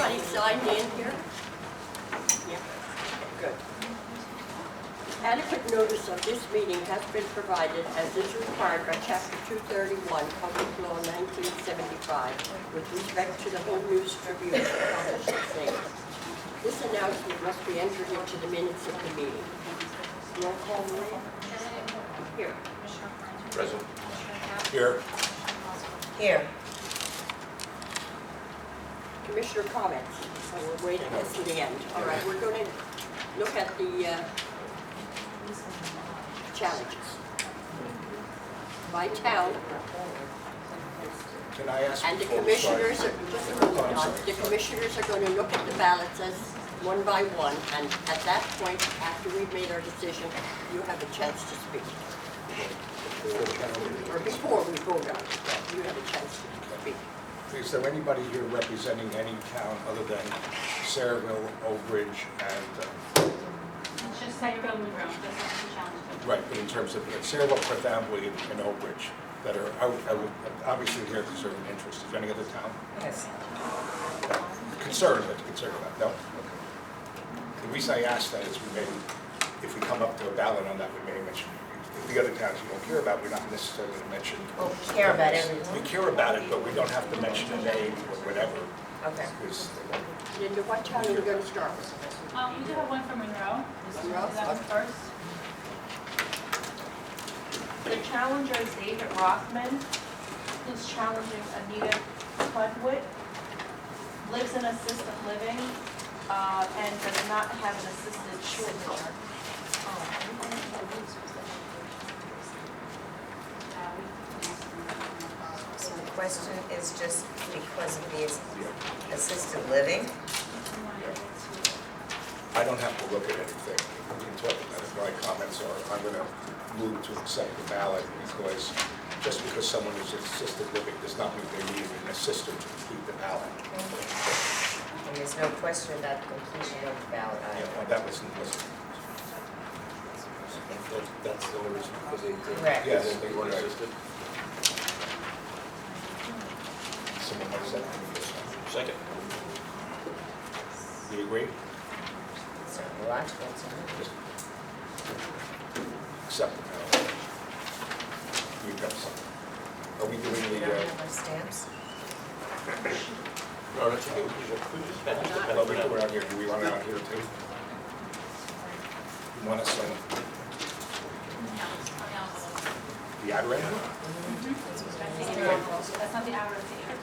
everybody signed in here? Yeah. Good. Adequate notice of this meeting has been provided as is required by Chapter 231, Public Law 1975, with respect to the Home News Tribune published this name. This announcement must be entered into the minutes of the meeting. Roll call, Maria? Here. Present. Here. Here. Commissioner comments. So we're waiting this to the end. All right, we're going to look at the challenges by town. Can I ask? And the before we commissioners start- are, just a moment, the commissioners are going to look at the ballots as one by one, and at that point, after we've made our decision, you have a chance to speak. Or before we vote on it, you have a chance to speak. Is there anybody here representing any town other than Saraville, Old Bridge, and, It's just Saraville and Monroe, that's not the challenge. right, but in terms of Saraville, Perth Amboy, and Old Bridge, that are obviously here because they're of interest. Is there any other town? Yes. Concerned about, no? Okay. The reason I ask that is we may, if we come up to a ballot on that, we may mention, if the other towns you don't care about, we're not necessarily going to mention. Well, we care about everything. We care about it, but we don't have to mention a name or whatever. Okay. Because Linda, what town are we going to start with? We do have one from Monroe. Monroe? Is that one first? The challenger is David Rothman, who's challenging Anita Pudwitt, lives in assisted living, and does not have an assisted signature. So the question is just because of the assisted living? I don't have to look at anything. We can talk about it. My comments are, I'm going to move to accept the ballot because just because someone is assisted living does not mean they need an assistant to complete the ballot. And there's no question about the completion of the ballot Yeah, either. well, that was, That's the only reason, because they. Correct. Yes, They weren't right. assisted. someone might say, Second. do you agree? Certainly logical, so. Just accept the ballot. You got something. Are we doing We the, don't have our stamps? No, that's okay. we're out here, do we want it out here too? You want us on the ad rate? That's not the hour of the year.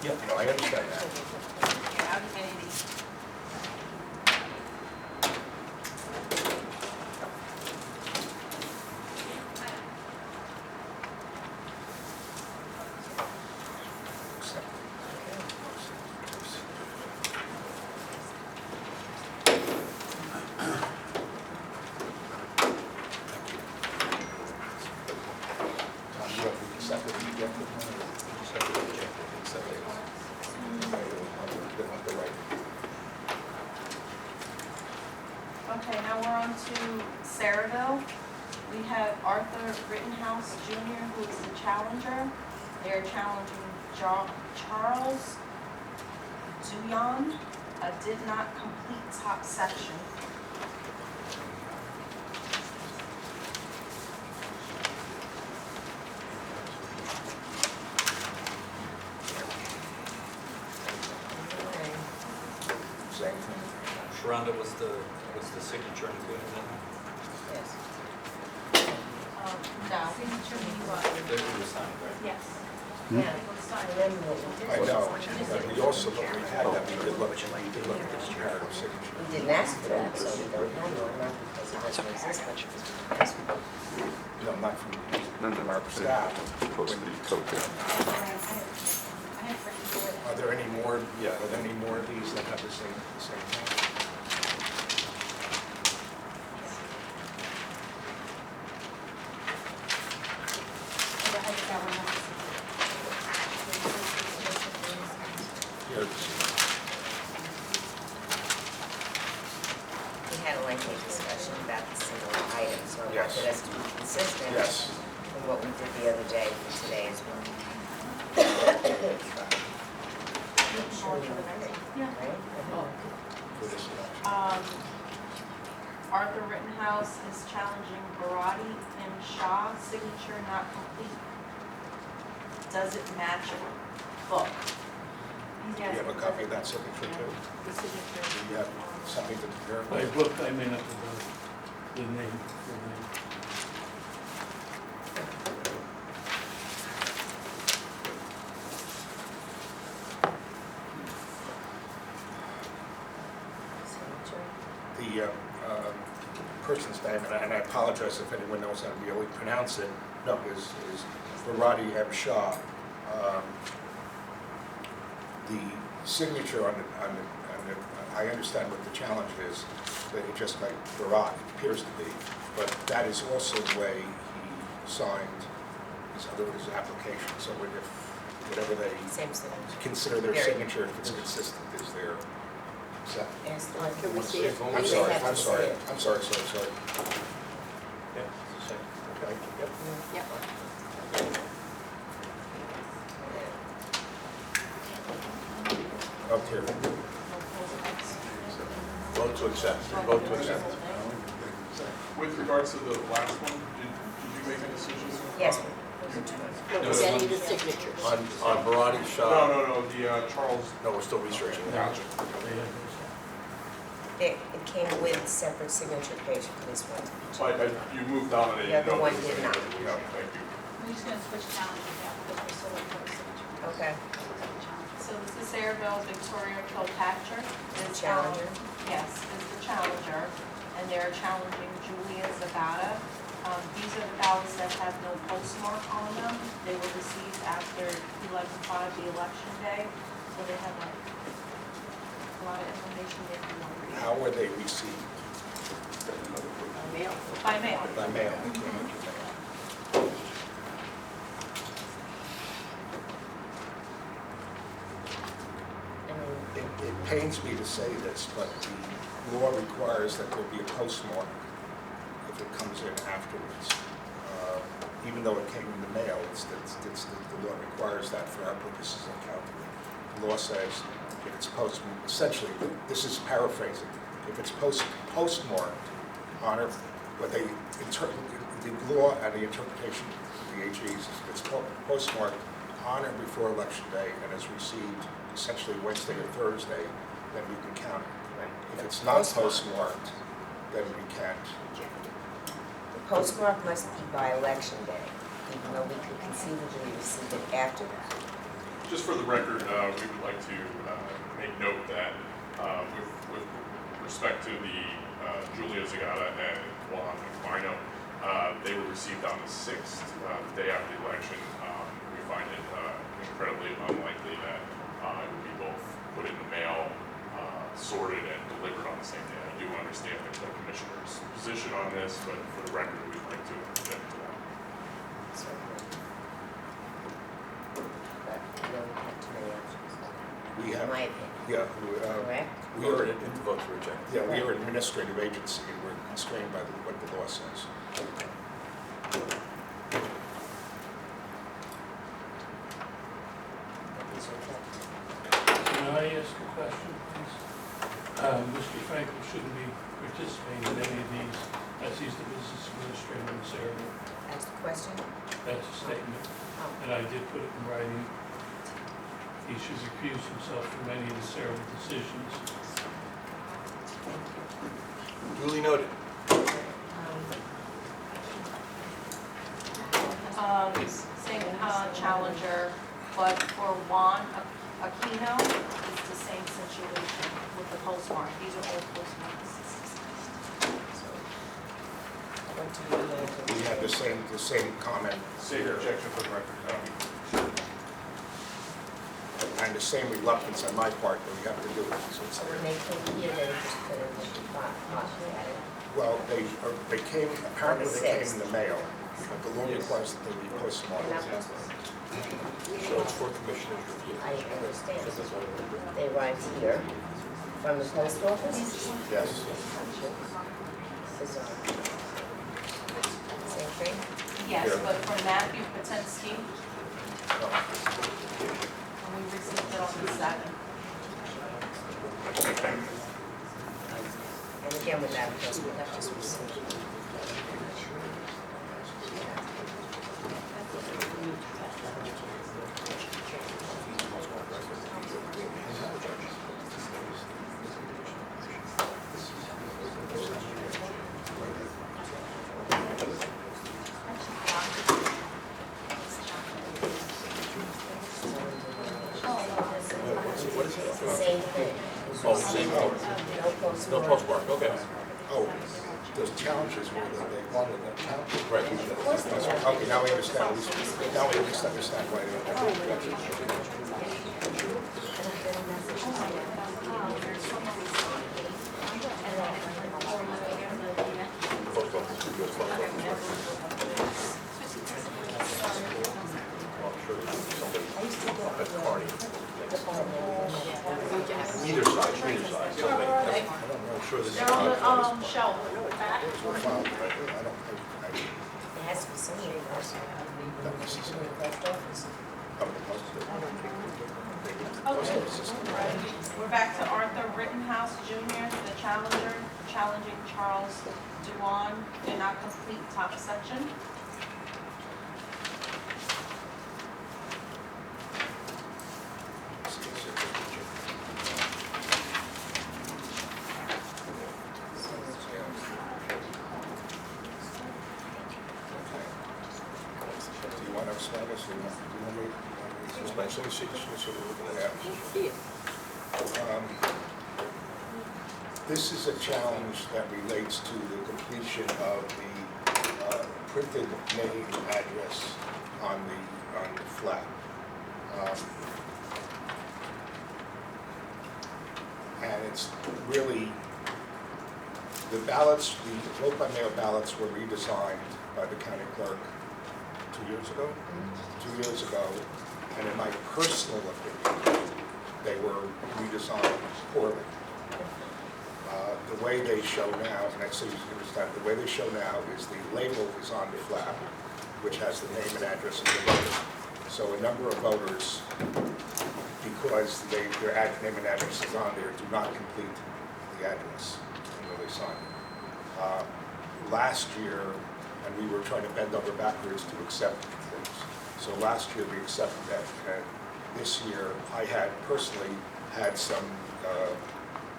Yeah, no, I understand that. Yeah, I'll be getting these. Okay, now we're on to Saraville. We have Arthur Rittenhouse Jr., who is the challenger. They're challenging Charles Duyan, did not complete top section. Okay. Same thing. Sharonda was the signature included in that? Yes. No. Signature means what? They were signed, right? Yes. Yeah. People sign. Remember what we I did? know, but we also, we had that, we did look at the comparative signature. We didn't ask for that, so we don't have one, not because it doesn't exist. No, not from None of our them staff. supposed to be co-chair. I have written Are there any more, are there any more of these that have the same thing? Here, We had a lengthy discussion about the single item, so I Yes. wanted us to be consistent yes. with what we did the other day for today as well. Yeah. Arthur Rittenhouse is challenging Barati and Shaw, signature not complete. Does it match a book? Do you have a copy of that signature too? The signature. Do you have something to compare? By book, I may not have the name, full name. Signature. The person's name, and I apologize if anyone knows how to really pronounce it, no, is Barati M. Shah. The signature on the, I understand what the challenge is, that it just like Barat appears to be, but that is also the way he signed his application, so if whatever they Same signature. consider their Very. signature, if it's consistent, is their accept. Ask the Can we see it? I'm They sorry, have to I'm see sorry, it. I'm sorry. Yeah, it's the same. Okay, yep. Yep. Up here. Vote to accept, vote to accept. With regards to the last one, did you make a decision? Yes. No, we're getting the signatures. On Barati, Shaw? No, the Charles. No, we're still researching. Gotcha. They have those. It came with a separate signature page for this one. But you moved on and I The didn't other know. one there was did any not. resolution. Thank you. We're just gonna switch challenges out because we're still looking for the signature. Okay. So this is Saraville Victoria Kilpatrick. The is, challenger. Yes, is the challenger, and they're challenging Julia Zabata. These are the ballots that have no postmark on them. They were received after 11/5, the election day, so they have a lot of information they can read. How were they received? Mail. By mail. By mail? They came in through mail. It pains me to say this, but the law requires that there be a postmark if it comes in afterwards. Even though it came in the mail, the law requires that for our purposes of counting. The law says if it's essentially, this is paraphrasing, if it's postmarked on it, what they interpret, the law and the interpretation of the AGs is if it's postmarked on or before election day and is received essentially Wednesday or Thursday, then we can count it. If it's not postmarked, then we can't. The postmark must be by election day, even though we could conceivably receive it after that. Just for the record, we would like to make note that with respect to the Julia Zagata and Juan Aquino, they were received on the 6th, the day after the election. We find it incredibly unlikely that it would be both put in the mail, sorted, and delivered on the same day. I do understand the commissioner's position on this, but for the record, we'd like to object to that. Certainly. But we don't have too many options, We in have, my opinion, yeah, correct? we are, To vote to reject. yeah, we are an administrative agency and we're constrained by what the law says. These are kept. Can I ask a question, please? Mr. Franklin shouldn't be participating in any of these, as he's the business administrator in this area. Ask the question? That's a statement, Oh, and I did put it in writing. He should recuse himself from any of the Sarah decisions. thank you. Duly noted. Same challenger, but for Juan Aquino, it's the same situation with the postmark. These are old postmarks. What do we have? We have the same comment Same here, objection for the record. and the same reluctance on my part that we have to do it. So it's- So when they came here, they just put it in the box, Well, they came, apparently On the they came 6th. in the mail, but the law requires that they be postmarked. Not postmarked. So it's for commissioners' review. I understand. So that's what we're doing. They arrived here from the post office? Yes. Bizarre. Same thing? Yes, Here. but for Matthew Potensky, No. and we received it on the 7th. again with that because we have just received. It's the same thing. Oh, same hour. No postmark. No postmark, okay. Oh, those challenges were that they wanted them challenges. Right. Okay, now we understand, now we at least understand why they don't. Either side, something. I'm sure this is. They're on the shelf back. We're filed, right? I don't think, It has to be somewhere else. Not necessarily. Post office. We're back to Arthur Rittenhouse Jr., the challenger, challenging Charles Duan, did not complete top section. Do you want to explain this, or do you want me to explain? So we see what we're looking at. Here. This is a challenge that relates to the completion of the printed name address on the flat. And it's really, the ballots, the vote by mail ballots were redesigned by the county clerk 2 years ago? 2 years ago, and in my personal opinion, they were redesigned poorly. The way they show now, and I say understand, the way they show now is the label is on the flap, which has the name and address of the voter. So a number of voters, because their name and address is on there, do not complete the address when they sign it. Last year, and we were trying to bend over backwards to accept things. So last year we accepted that, and this year I had personally had some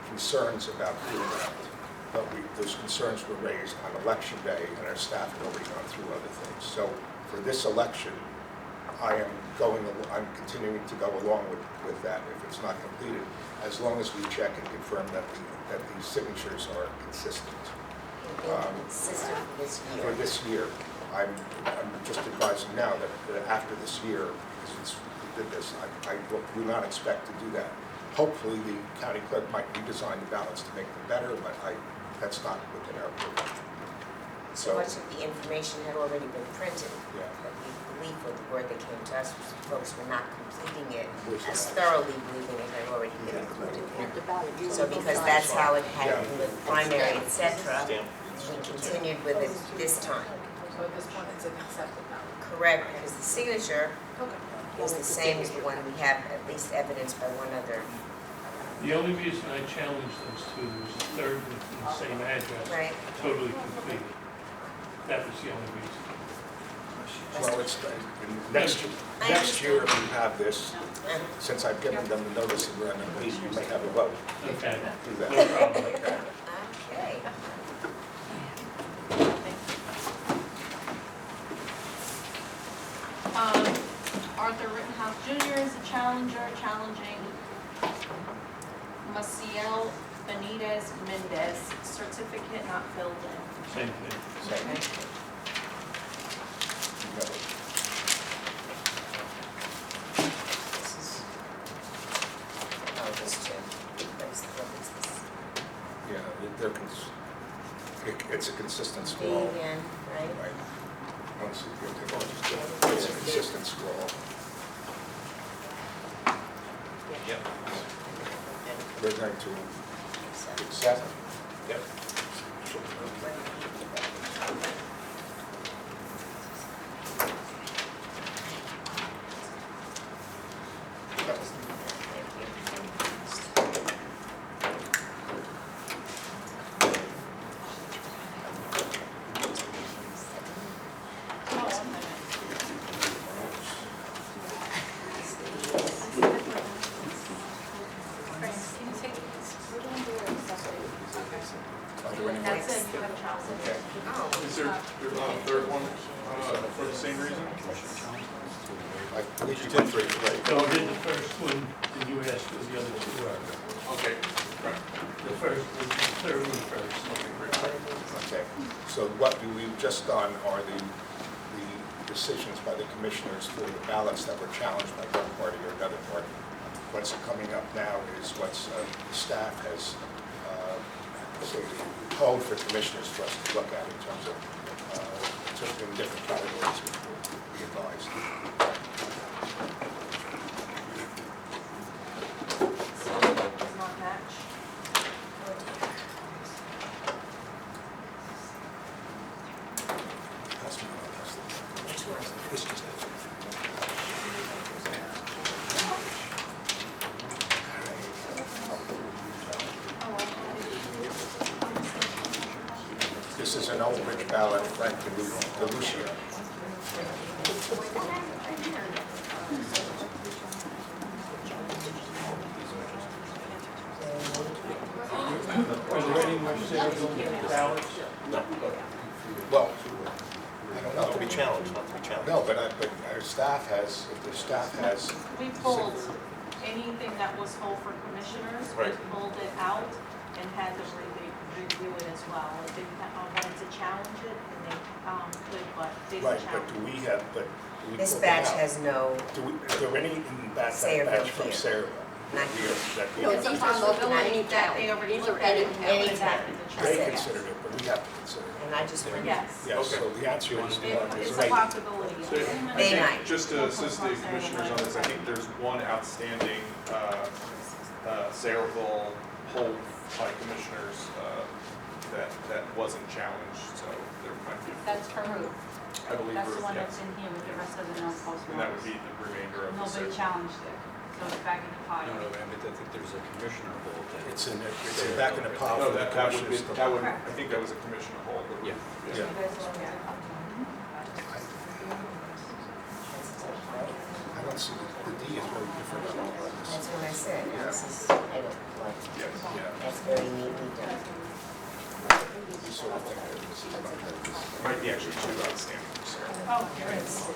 concerns about doing that, but those concerns were raised on election day, and our staff had already gone through other things. So for this election, I'm continuing to go along with that if it's not completed, as long as we check and confirm that the signatures are consistent. Consistent for this year. For this year, I'm just advising now that after this year, since we did this, I do not expect to do that. Hopefully, the county clerk might redesign the ballots to make them better, but that's not within our purview. So much of the information had already been printed. Yeah. But we believe what the word that came to us was folks were not completing it Was as not. thoroughly believing it had already been Yeah. included. Print the ballot. You So will because sign. that's how it had Yeah. been with primary, et cetera, Stamp. we continued with it this time. So at this point, it's an accepted ballot. Correct, because the signature Okay. is the same as the one we have, at least evidenced by one other. The only reason I challenged those two was the third with the same address, Right. totally complete. That was the only reason. Well, it's, next year, if you have this, And since I've given them the notice and we're on the lead, you may have a vote. Okay, Do no that. problem. Okay. Arthur Rittenhouse Jr. is a challenger, challenging Maciel Benitez Mendez, certificate not filled in. Same thing. Same. You got it. This is, oh, this too. What is this? Yeah, it's a consistent B scroll. again, right? Right. Once you take all just do it. It's a consistent scroll. Yep. We're going to So, accept. Yep. three, right. So I did the first one, and you asked what the other two are. Okay, right. The first, the third one first. Okay, so what we've just done are the decisions by the commissioners for the ballots that were challenged by one party or another party. What's coming up now is what's the staff has called for commissioners for us to look at in terms of in different categories we advised. So it does not match. This just This is an Old Bridge ballot, Frank DeLucia. Are there any more Saraville ballots? Well, I don't Not to be know. challenged, not to be challenged. No, but our staff has, if the staff has, We pulled anything that was whole for commissioners, we Right. pulled it out and had them review it as well. If they wanted to challenge it, and they could, but didn't right, but challenge do it. we have, but do we This pull them batch out? has no, Is there any in that Saraville batch from here. Saraville? not here. No, It's a these are local, possibility any that town. they already These are looked at any it and town. put Any it back town. in the They chart. considered it, but we have to consider it. And I just wondered. Yes. Yes, Okay. so the answer is, It's a right. possibility. So I They think, might. just to assist the commissioners on this, I think there's one outstanding Saraville poll by commissioners that wasn't challenged, so there might be, That's for Ruth. I believe, That's the one yes. that's in here with the rest of the no postmarks. And that would be the remainder of the Nobody Saraville. challenged it, so it's back in the pile. No, no, I mean, I think there's a commissioner hold that. It's in, back in the pile No, for the that would be, commissioners. that would, I think that was a commissioner hold. but we- Yeah. Yeah. I don't see, the D is very different on all of this. That's what I said. Yeah. This is, I don't like, Yes. Yeah, that's very neatly done. you sort of think that this is about this. Might be actually two outstanding for Saraville. Oh, here it is.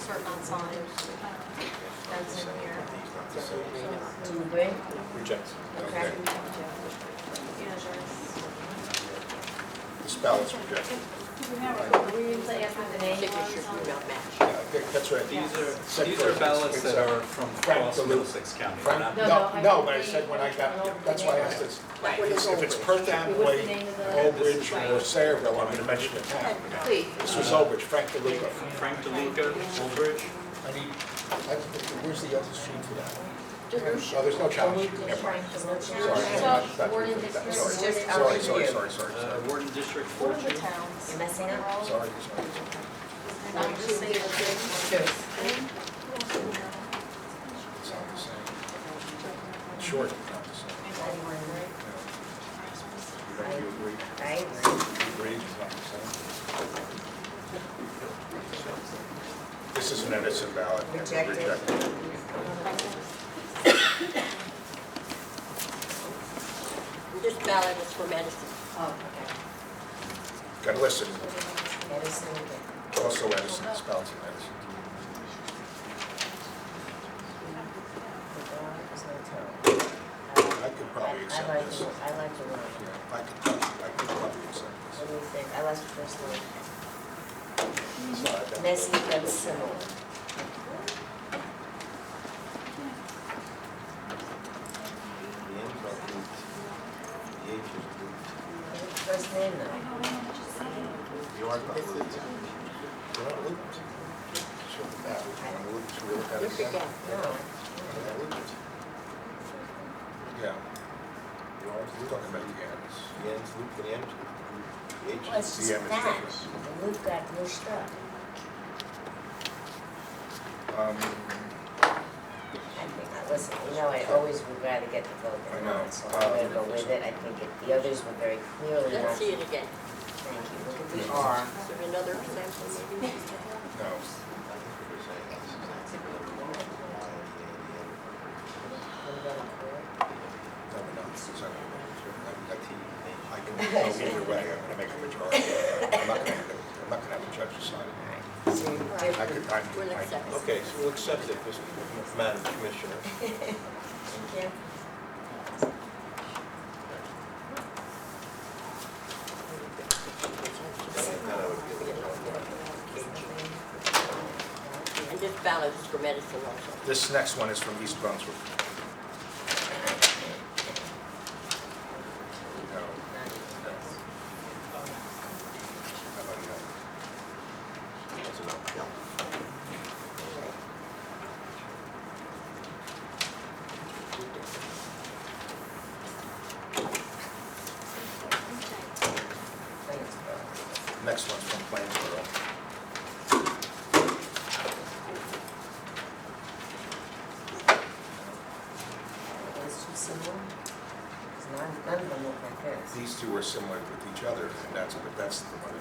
Certain unsigned. That's in here. Do you agree? Reject. Okay. Okay. Yeah, there's. This ballot's rejected. We didn't say after the name Signatures was. do not match. Yeah, I think that's right. These are ballots that are from Frank across DeLucia. Middlesex County. Frank, not- no, but I said when I got, that's why I asked this. That one is If it's Old Perth Bridge. Amboy, Old Bridge, or Saraville, I'm gonna mention the town. Please. This was Old Bridge, Frank DeLuca. Frank DeLuca, Old Bridge. I need, where's the other street for that? DeLucia. Oh, there's no challenge. Never mind. Sorry, that's Warden what- District. sorry. It's just our Sorry, review. sorry. Warden District What are the 14. towns? You're messing up? Sorry. Not just say the Two. It's not the same. Short, it's not the same. I agree. Do you agree? I agree. You agree it's not the same? This is an innocent ballot. Rejected. This ballot is for Madison. Oh, okay. Gotta listen. Edison again. Also Edison, spelled Edison. There's no tone. I could probably accept I like this. the, I like the one. Yeah, I could probably accept this. What do you think? I like the first one. It's not that- Messy but similar. First name though. You are not looped. You're not looped. Show the map. You want to loop? Should we look at it Look again? again. No. You're not looped. Yeah. You are, we're talking about the ends. The end's loop, the end, the H Well, it's The just M is that. different. The loop got mushed up. I think, listen, you know, I always would rather get the vote I than know. not, so I'm gonna go with it. I think the others were very clearly not. Let's see it again. Thank you. Look at the R. Is there another example maybe? No. No, no, it's not. I can go either way. I'm gonna make a majority. I'm not gonna have the judge decide. So you're I different. could, We'll accept it. Okay, so we'll accept it, Madam Commissioner. Thank you. And this ballot is for medicine also. This next one is from East Brunswick. No. How about no? That's a no. Next one's from Plainsboro. Those two similar? 'Cause none of them look like this. These two are similar with each other, and that's the one.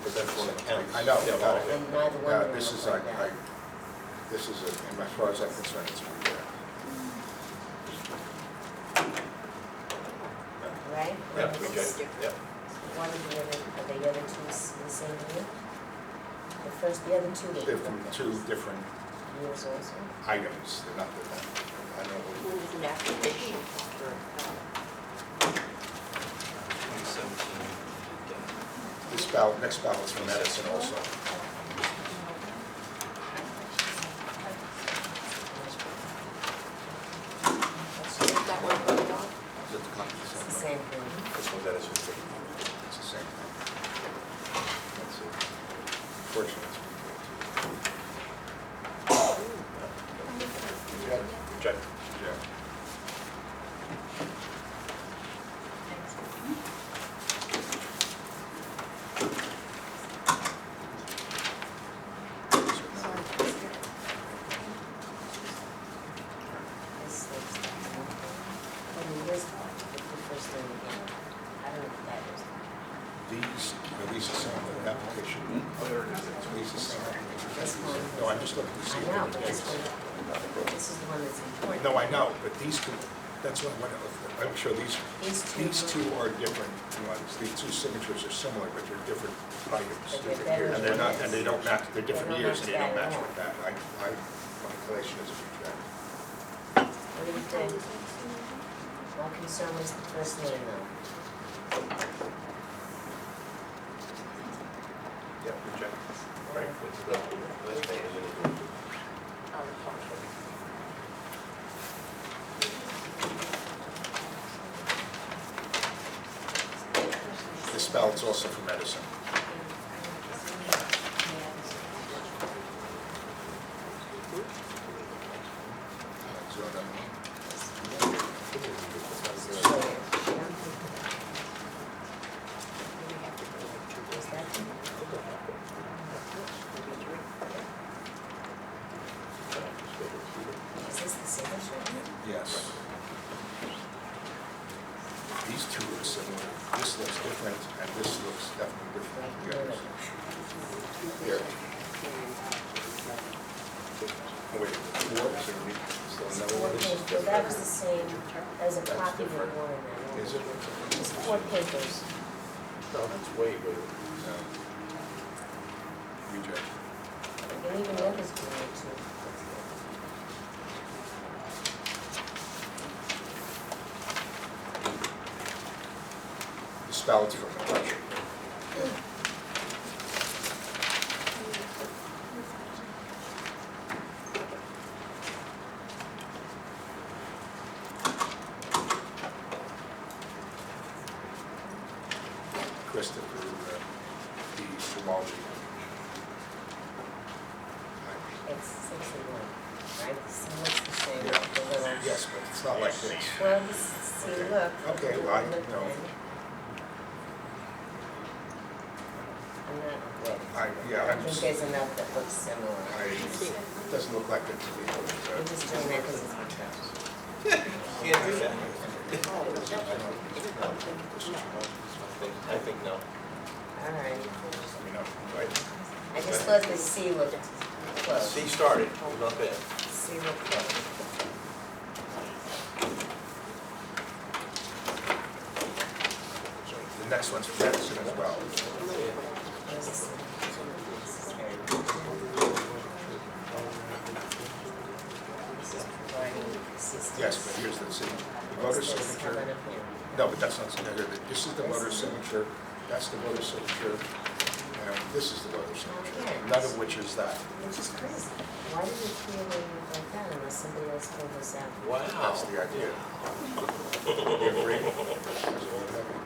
But that's one that counts. I know, Yeah, got it. And neither one of them This is, look like that. this is, as far as I'm concerned, it's a reject. Right? Yeah, Or we is check, yeah. one of the other, are the other two the same year? The other two They're look from like two different years also? items, they're not different. I don't know. One is an application for, 2017. This ballot, next ballot's from Edison also. that one voted on? Is it the copy? It's the same thing. This one's Edison. It's the same thing. That's it. Fortunately, it's Check. yeah. This looks like, I mean, this, the first thing again, I don't know what that is. These are some of the application. These are some application. This one. No, I'm just looking to see. I if know, they're but this together. one, this is the one that's important. No, I know, but these two, that's what, I'm sure these These two. two are different ones. These two signatures are similar, but they're different items. But they're better And they're than not, this. and they don't match, they're different They don't years, and they don't match match that with that. My inclination is a reject. What do you think? My concern was the first name though. Yeah, we check. Right, it's the last name and then This ballot's also from Edison. So, Is that the- Is this the signature? yes. These two are similar. This looks different, and this looks definitely different. Yes. Here. Oh, wait, four, so we still know Four what this is papers, well, that was the different. same, that was a That's copy of different. one in that. Is it? It's 4 papers. no, that's way, way. No. Reject. And even that is going to. This ballot's from McCutcheon. Christopher, D. Sumalji. It's 61, right? See, what's the same, Yeah. the little. Yes, but it's not like this. Well, see, Okay. look. Okay, well, I Look, know. man. I'm not, well, Yeah, I I'm think just, there's enough that looks similar. it doesn't look like it to me. We're just doing that because it's McCutcheon. Can't do that. I think no. All right. You know, right? I just thought the C looked close. C started, it was not bad. C looked close. The next one's from Edison as well. This is very good. assistance. Yes, but here's the thing, the voter What's this? Hold signature, on up here. no, but that's not signature. This is the voter signature, that's the voter signature, and this is the voter signature, Okay. none of which is that. Which is crazy. Why did it feel like that unless somebody else told us that? Wow. That's the idea. You agree? That's all it happened.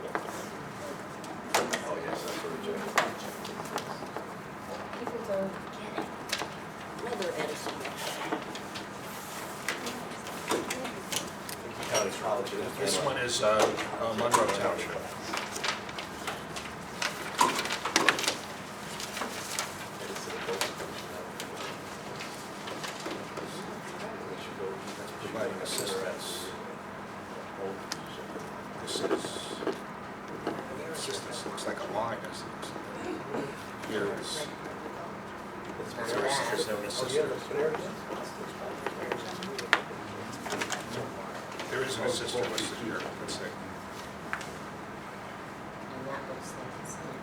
Oh, yes, that's what it is. People don't get it. Another Edison. County College. This one is Monroe Township. Providing assistance. This is, assistance looks like a line, as it here is, there's no assistant. There is an assistant listed here, let's see. And that looks like it's not.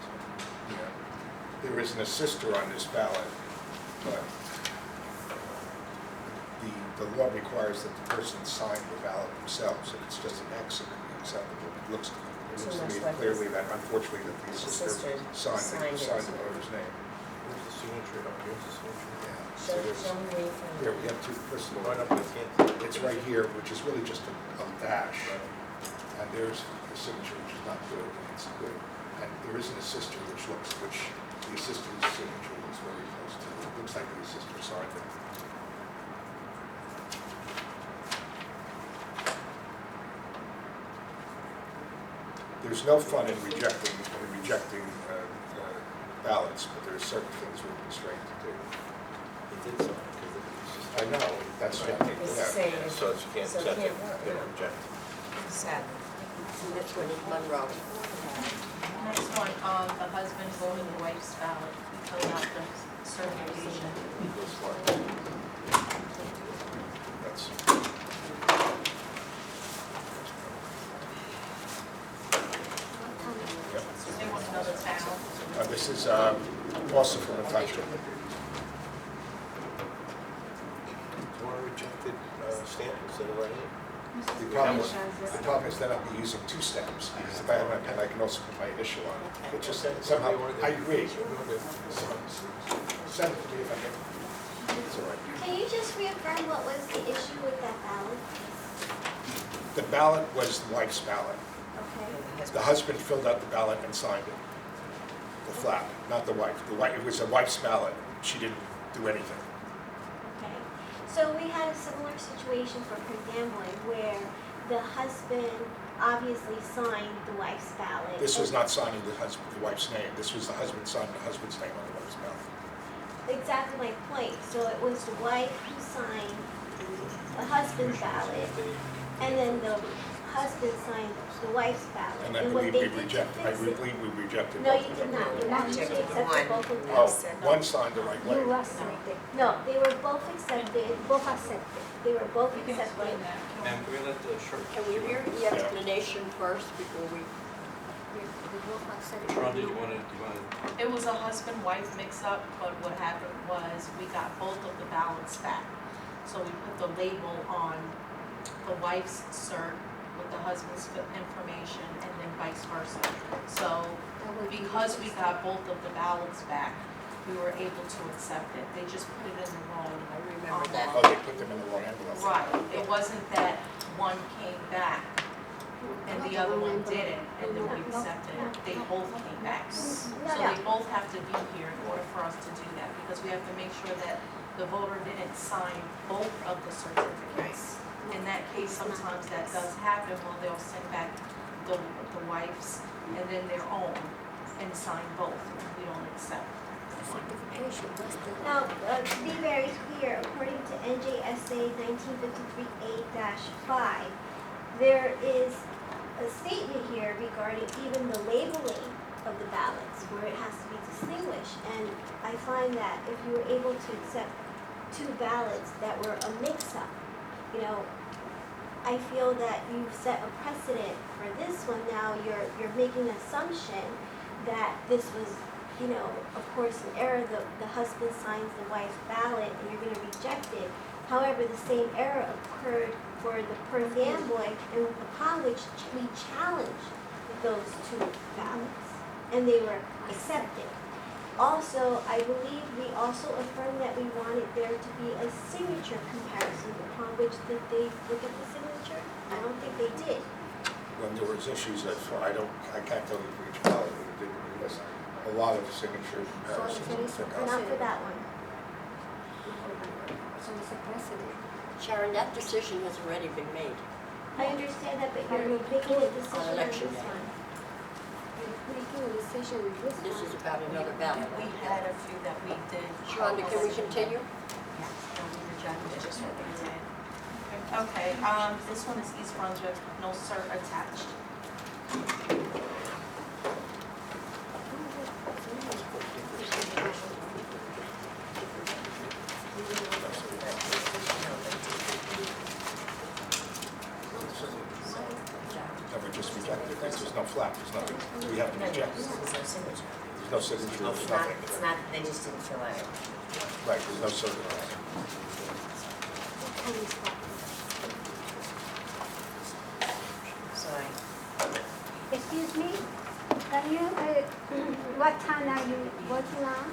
Yeah. There is an assister on this ballot, but the law requires that the person sign the ballot themselves. If it's just an X, it can be acceptable. It looks to So me that's what clearly that unfortunately that the assister signed the voter's name. Where's the signature up here? Here's the signature. Yeah. Show, So there's- show me where you found Here, it. we have two, first of all, Right up, I can't. it's right here, which is really just a dash. And there's the signature, which is not good, and it's good. And there is an assister which the assistor's signature looks very close to. It looks like the assister signed it. There's no fun in rejecting ballots, but there are certain things we're constrained to do. He did something, because it's just. I know, that's what I think, It's yeah. saying, So you can't so it accept it, can't work, you no. can reject. Sad. And this one is Monroe. Next one, the husband voted the wife's ballot, he filled out the certification. That's, yep. They want another town. This is also from the township. Do you want a rejected stamp instead of writing it? The problem is that I'll be using two stamps, because if I have my pen, I can also put my initial on it. It just somehow, I agree. Send it to me if I can. It's all right. Can you just reaffirm what was the issue with that ballot? The ballot was the wife's ballot. Okay. The husband filled out the ballot and signed it. The flap, not the wife. It was the wife's ballot. She didn't do anything. Okay. So we had a similar situation for gambling where the husband obviously signed the wife's ballot. This was not signing the wife's name. This was the husband signing the husband's name on the wife's ballot. Exactly my point. So it was the wife who signed the husband's ballot, and then the husband signed the wife's ballot. And I what believe they we did to rejected, I fix it- believe we rejected No, both you of did them. not. You Rejected accepted one. both of them. Oh, one signed the right way. No, they were both accepted, both accepted. They were both You can accepted. explain that. Ma'am, can we let the short? Can we hear the explanation first before we? Sharon, do you want to? It was a husband-wife mix-up, but what happened was we got both of the ballots back. So we put the label on the wife's cert with the husband's information and then vice versa. So because we got both of the ballots back, we were able to accept it. They just put it in the wrong. I remember that. Oh, they put them in the wrong envelope. Right, it wasn't that one came back and the other one didn't, and then we accepted it. They both came back. So they both have to be here in order for us to do that, because we have to make sure that the voter didn't sign both of the certificates. In that case, sometimes that does happen, well, they'll send back the wife's and then their own and sign both, and we don't accept. Now, to be very clear, according to NJSA 1953A-5, there is a statement here regarding even the labeling of the ballots, where it has to be distinguished. And I find that if you were able to accept two ballots that were a mix-up, I feel that you've set a precedent for this one. Now you're making an assumption that this was, of course, an error. The husband signs the wife's ballot and you're going to reject it. However, the same error occurred for the Perth Amboy, and upon which we challenged those two ballots, and they were accepted. Also, I believe we also affirmed that we wanted there to be a signature comparison, upon which did they look at the signature? I don't think they did. When there was issues that, I can't tell you for each ballot, but it didn't, there was a lot of signature comparisons. Not for that one. Sharon, that decision has already been made. I understand that, but you're making a decision on election this day. one. You're making a decision on this one. This is about another ballot. We had a few that we did. Shonda, can we continue? Okay, this one is East Brunswick, no cert attached. That we just rejected, there's no flap, there's nothing, we have to reject it. There's no signature. There's no signature, there's It's not, nothing. it's not, they just didn't fill out. Right, there's no certificate. Sorry. Excuse me, can you, what town are you working on?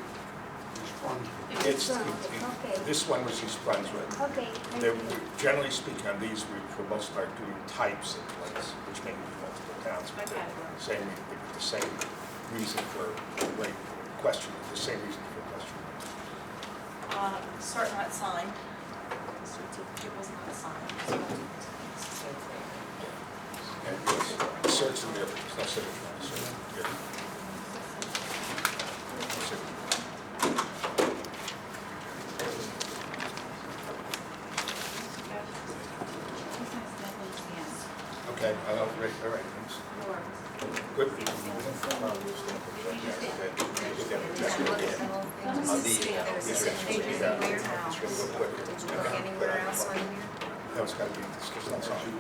It's, Okay. this one was East Brunswick. Okay, thank They, you. generally speaking, on these, we, for the most part, doing types of place, which may be multiple towns, but the same reason for, right, question, the same reason for question. Cert not signed. The certificate was not signed. And it's, certs in there, but there's no signature on the cert. Yeah. No signature. Okay, all right, thanks. Good. Anywhere else on here? No, it's gotta be, it's just not something.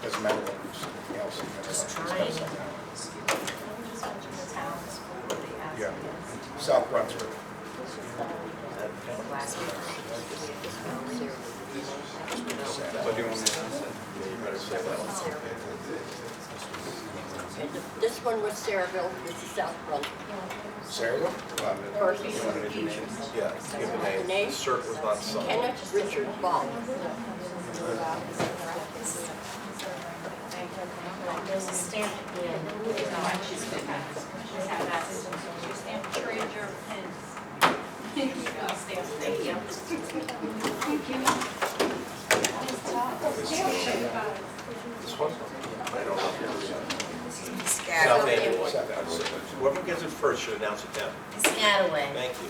Doesn't matter what it's anything else. Just It's trying. gotta Yeah, South Brunswick. Last week. So do you want me to say? You better say that. And this one was Saraville, this is South Brunswick. Sarah? First, Yeah, give the the name. name, Cert was not signed. Kenneth Richard Bond. There's a stamp at the end. Treasure pins. Thank you. This one? I don't know. Scout. South End. Whoever gets it first should announce it down. Scoutaway. Thank you.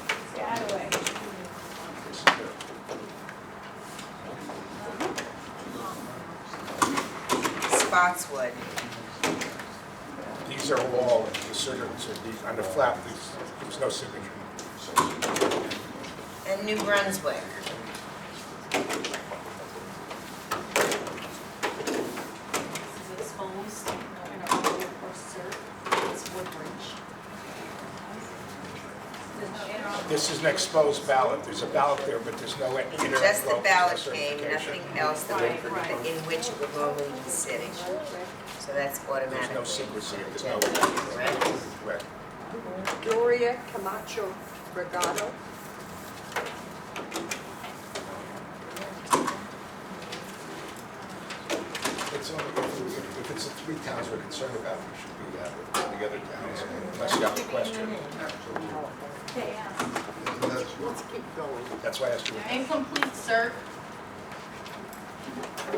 Spotswood. These are all the signatures, on the flap, there's no signature. And New Brunswick. This is exposed in our own first cert. It's Woodbridge. This is an exposed ballot, there's a ballot there, but there's no It's inner just the envelope, ballot there's no game, certification. nothing else that Right, would, right. in which it would normally be sitting. So that's There's automatically. no secrecy, there's no, Correct? correct. Gloria Camacho Brigado. It's only, if it's the three towns we're concerned about, we should be the other towns, unless you have a question. Let's keep going. That's why I asked you. Incomplete cert. So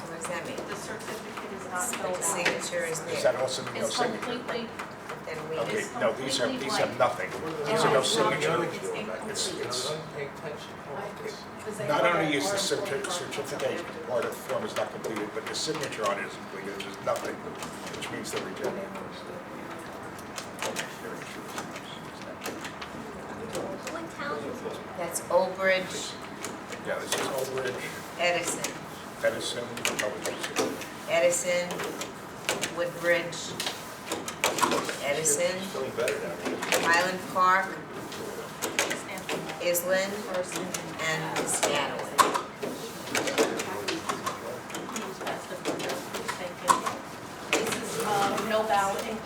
what does that mean? The certificate is not The filled out. signature is Does there. that also mean no It's signature? completely, Then we, Okay, It's no, these have completely nothing. These are no It's not- signature. it's incomplete. It's, Paying attention. not only is the certification part of the form is not completed, but the signature on it is completed, there's nothing, which means they're rejected. What town is it? that's Old Bridge, Yeah, this is Old Ridge, Edison, Edison, Edison, Woodbridge, Edison, Feeling better now. Highland Park, It's empty. Island, First and and Piscataway.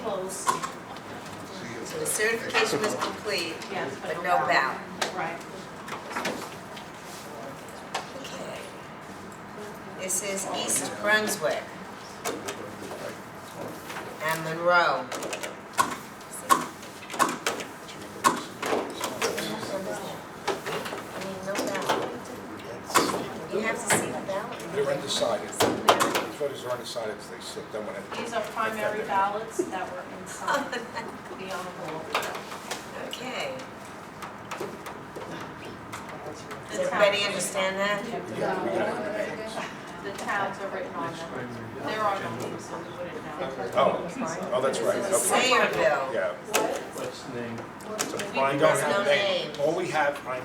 closed. So the certification was complete, Yes, but no ballot. Right. Okay. This is East Brunswick and Monroe. I mean, no ballot. You have to see the ballot. They're undecided. The voters are undecided, they still don't want to. These are primary ballots that were inside the envelope. Okay. The Does everybody towns- understand that? Yeah, we got it. The towns are written on them. There are no names, so we put it down. Oh, that's right, okay. Sayreville. Yeah. What's the name? We don't There's have no a name. name.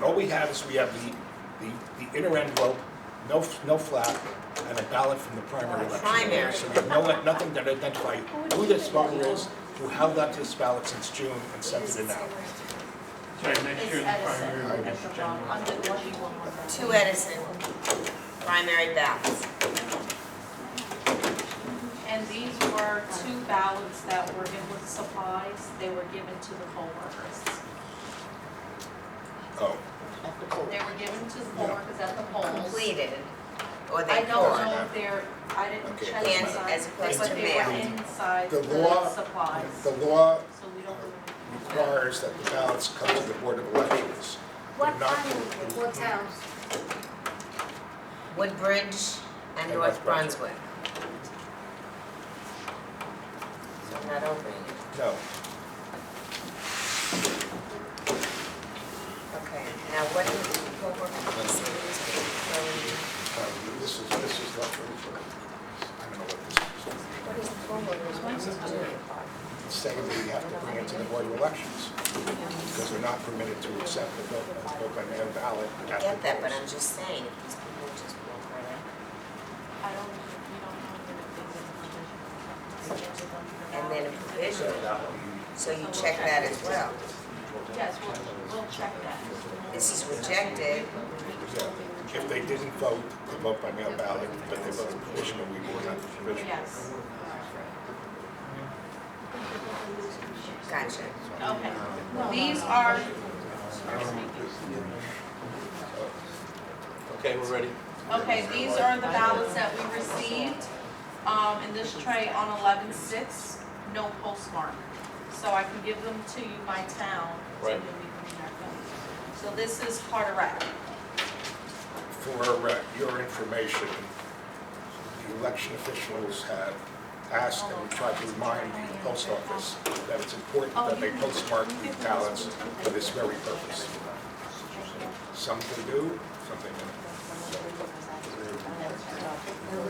All we have is we have the inner envelope, no flap, and a ballot from the primary election. Primary. So we have nothing that identify who this voter is, who held up this ballot since June and sent it in now. Sorry, next It's year the Edison primary will at get the the bottom, general. under the G1. 2 Edison, primary ballots. And these were 2 ballots that were given with supplies. They were given to the poll workers. Oh, They were given to the poll workers at the polls. Completed, or I they don't poured. know if they're, I didn't Okay. check And inside, as opposed but to they were mail. inside The the law- supplies. the law So we don't really. requires that the ballots come to the Board of Elections. What Not- time, what towns? Woodbridge and And North North Brunswick. Brunswick. So I'm not opening it. No, Okay, now what is the poll worker facilities? this is not for, I don't know what this is. What is the poll workers want to do? It's saying that we have to bring it to the Board of Elections, because they're not permitted to accept the vote by mail ballot. I get that, but I'm just saying, if these people just walk right out. I don't, we don't know if there's a provision. And then a provision, so you check that as well. Yes, we'll check that. This is rejected, Yeah. If they didn't vote, they vote by mail ballot, but they voted provisional, we will not provisional. Yes. gotcha. Okay. These are, Okay, we're ready. okay, these are the ballots that we received, in this tray on 11/6, no postmark. So I can give them to you by town. so Right. then we can check them. So this is Carteret. For your information, the election officials have asked and tried to remind the post office that it's important that they postmark the ballots for this very purpose. Some can do, some they don't.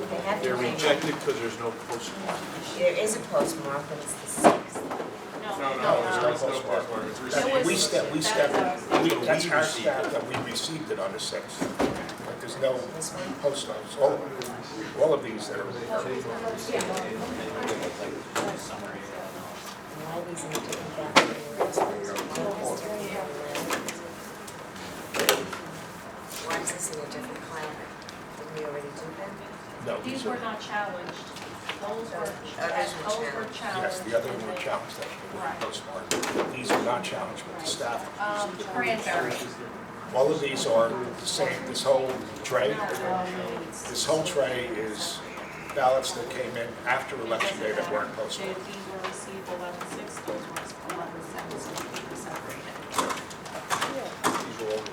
They have to They're change. rejected because there's no postmark. There is a postmark, but it's the 6th. There's no postmark. That's our staff that we received it on the 6th. But there's no This one? post office. All of these that are, Why are these in a different ballot? Why is this in a different climate? Did we already do that? no, These these were are, not challenged. Those were Others were challenged. yes, the other one were challenged, that Right. postmark. These are not challenged, but the staff. Cranberry. All of these are the same, this whole tray. This whole tray is ballots that came in after election day that weren't These postmarked. were received 11/6, those were 11/7, so we were separated. These are all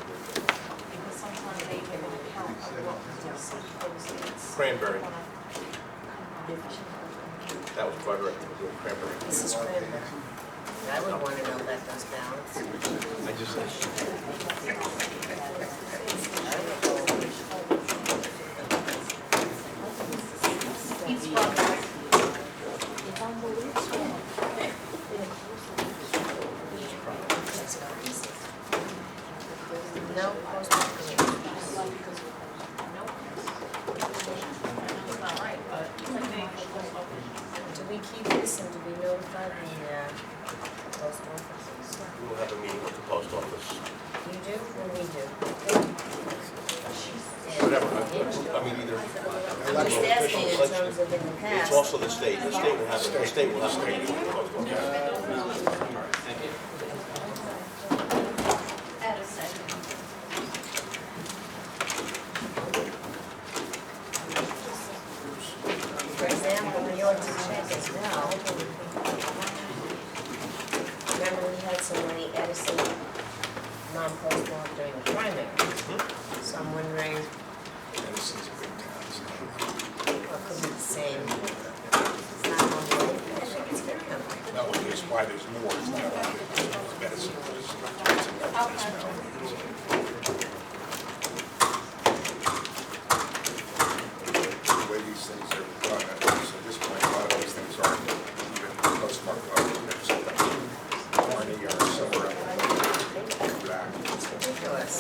Because sometimes they give an account of what was received those dates. Cranberry. That was quite right. Cranberry. This is Cranberry. I would want to know about those ballots. I just, East Brunswick. No postmark. Nope. That's not right, but it's like they post office. Do we keep this and do we notify the post office? we'll have a meeting with the post office. You do or we do? I mean, either I'm election just asking in officials. terms of in the It's past. also the state. The state will have, the state will have. For example, we ought to check as well. Remember, we had so many Edison non-postmark during the primary. So I'm wondering, Edison's a big town, so. what could be the same? It's not on the way, I think it's very common. No, it's why there's more, it's not like it's medicine, it's the way these things are done, at least at this point, a lot of these things aren't even postmarked, they're something Barney or somewhere else. Back. It's ridiculous.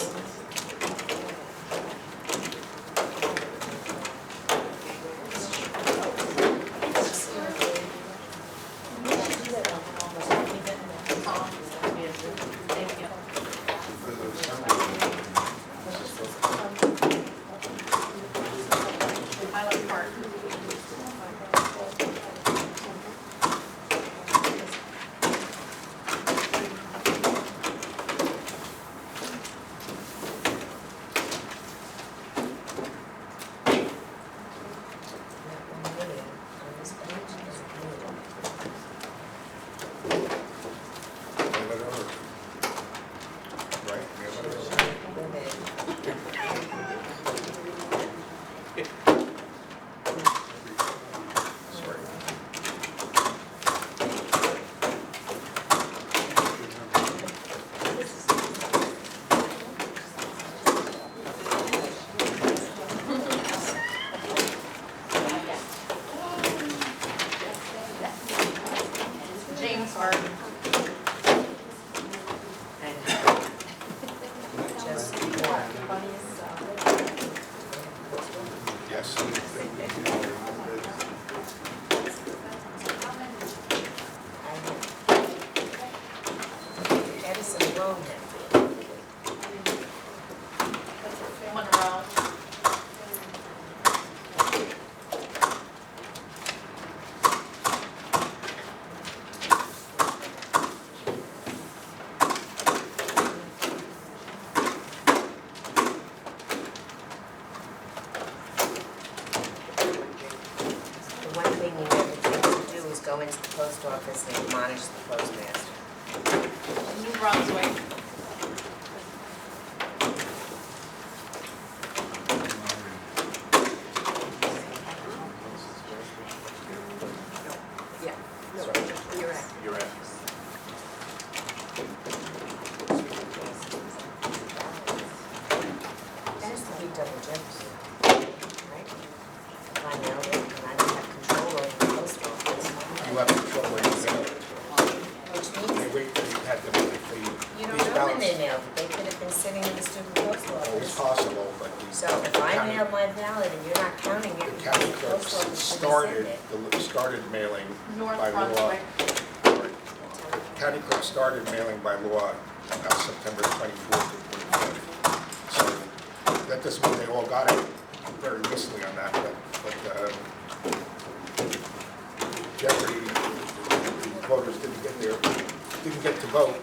Thank you. Highland Park. Right? Sorry. James Harden. Just Yes. Edison Road had Monroe. the one thing we never think to do is go into the post office and admonish the postmaster. New Brunswick. Yeah. You're right. You're at. That has to be double Jefferson, right? If I mailed it, and I don't have control over the post office. You have control where you mail it. Which They means, wait till you had them, if they, you don't these know when they ballots. mailed it, they could have been sitting in the stupid post Always office. possible, but the. So if I county- mailed my ballot and you're not counting it, The because county the clerks post office started, didn't send it. started mailing North by law. Brunswick. The county clerk started mailing by law about September 24th or 25th. So that doesn't mean they all got it very recently on that, but Jeopardy, the voters didn't get to vote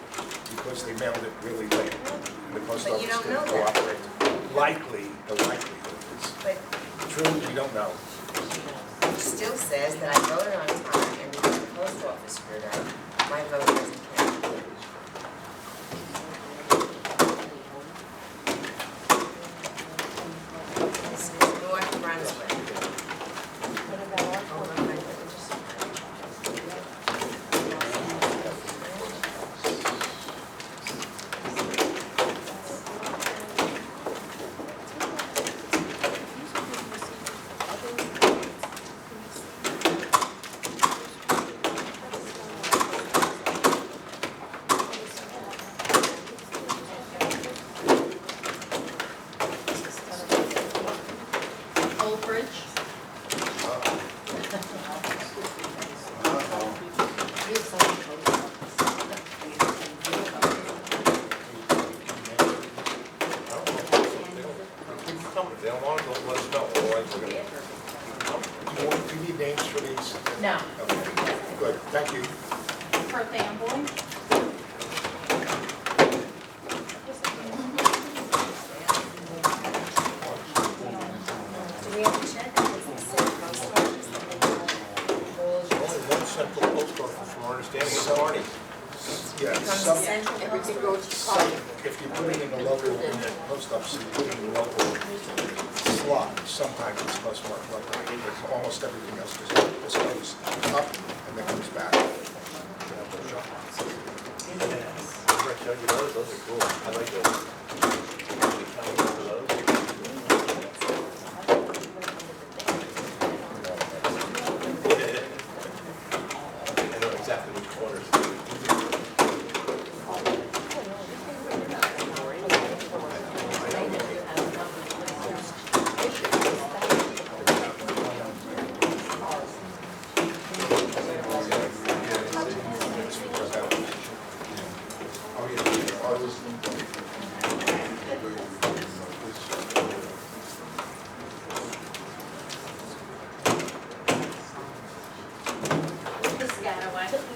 because they mailed it really late. And the post But you office don't know didn't that. cooperate. Likely, the likelihood is, But true, we don't know. it still says that I voted on time, and because the post office screwed up, my vote doesn't count. This is North Brunswick. Hold on, let me just- No, otherwise we're gonna. Do you need names for these? No. Okay, good, thank you. Perth Amboy. Do we have to check? Is it sent postmarks? Only one central post office, from our understanding, is Marty. Yeah, Comes some, central Everything post goes to some, Carter. if you put it in the local, in the post office, you put it in the local slot, sometimes it's postmarked local, but almost everything else just goes up and then comes back. Those are cool. I like those. I know exactly which corners.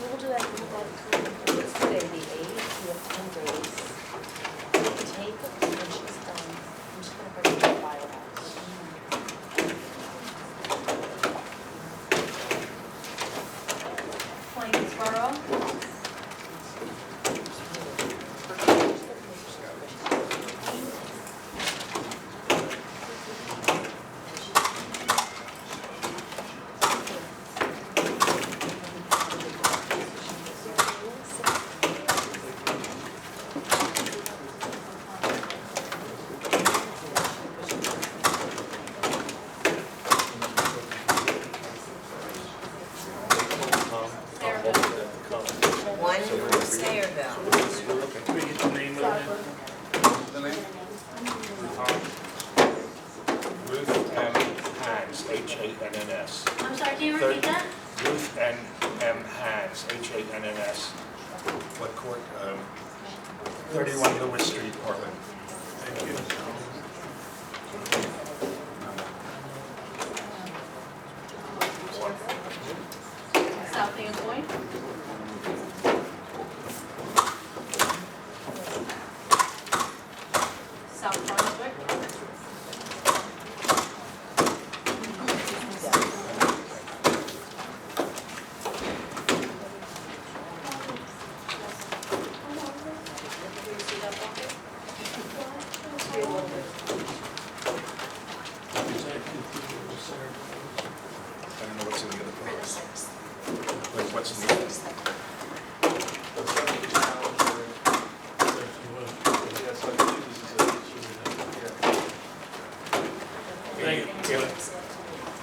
We'll do that. It's today, the 8th, we have 10 days. Take it when she's done. I'm just gonna bring it to the firehouse. Plainsboro. One from Sayreville. Can we get the name of it? Ruth M. Hans, Hanns. I'm sorry, can you repeat that? Ruth N. M. Hans, Hanns. What court? 31 Lewis Street, Portland. Thank you. South Amboy. South Brunswick. I don't know what's in the other part. Like, what's in the other?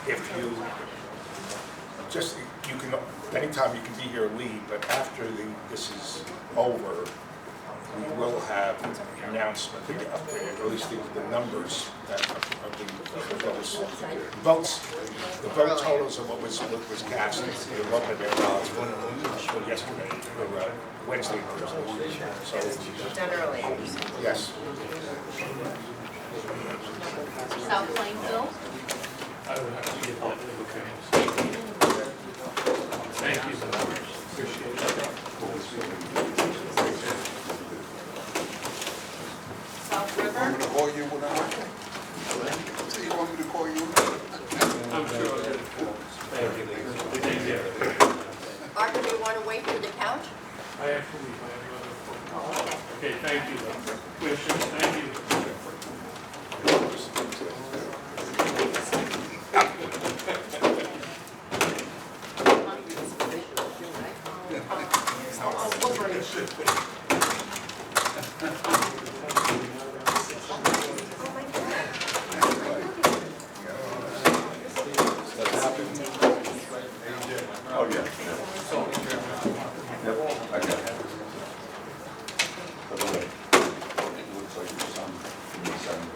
If you, just, you can, anytime you can be here, leave, but after this is over, we will have an announcement, or at least the numbers that of the votes. The vote totals of what was cast, the vote of their ballots were yesterday, or Wednesday, Thursday. So, Done early. yes. South Plainfield. I would have to get that to the parents. Thank you, appreciate it. South River. Want me to call you when I'm okay? So you want me to call you? I'm sure I'll get it. Thank you. Thank you. Arthur, do you want to wait for the count? I actually have another phone call. Oh, okay. Okay, thank you. Commissioners, thank you. Oh, yeah. Yep, I got it. By the way, it looks like your son in December.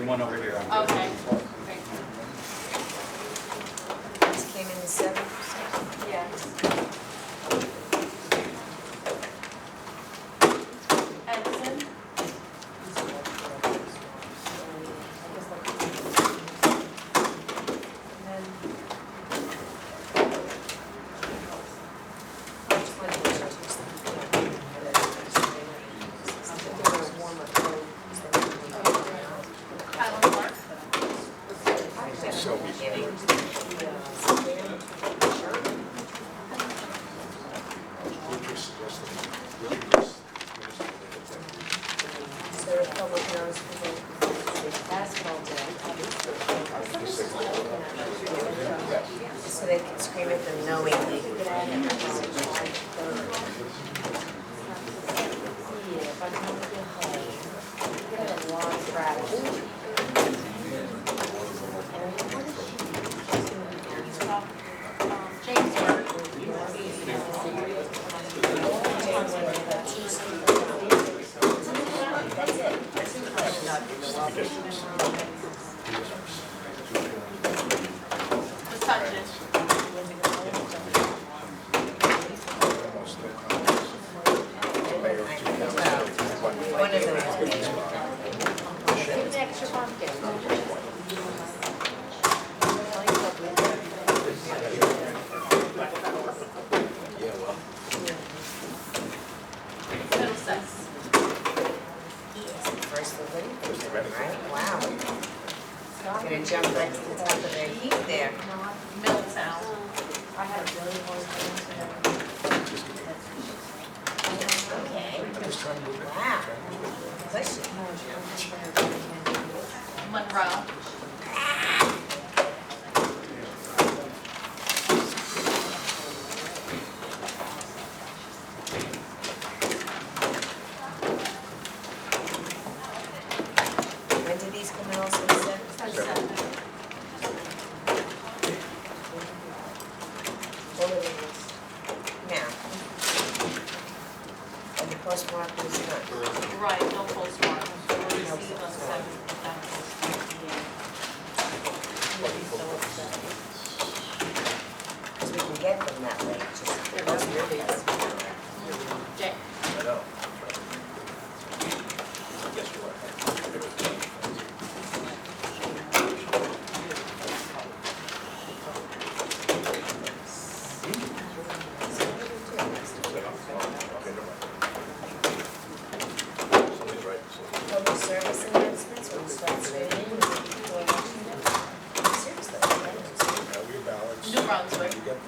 one over here. Okay, great. This came in the 7%? Yes. Edison? Highland Park? So we, we're just suggesting, really just, So the public knows for the basketball day. So they can scream at them knowingly. James Park. Let's touch it. almost no comments. Mayor of 2021. One of them. Give the extra pumpkin. Yeah, well, Middlesex. He is the first one, right? Wow. Gonna jump right to the top of their heap there. Middletown. Okay. I'm just trying to move it. Wow. Push it. Monroe. When did these come in also, you said? All of these. Now. And the postmark was not. Right, no postmark. We'll receive on 7th. Because we can get them that way, just. It was really. Jay. I know. Yes, you are. Okay, never mind. Somebody's right. Public service announcements, when we start training, seriously. Now your ballots. New Brunswick. You get-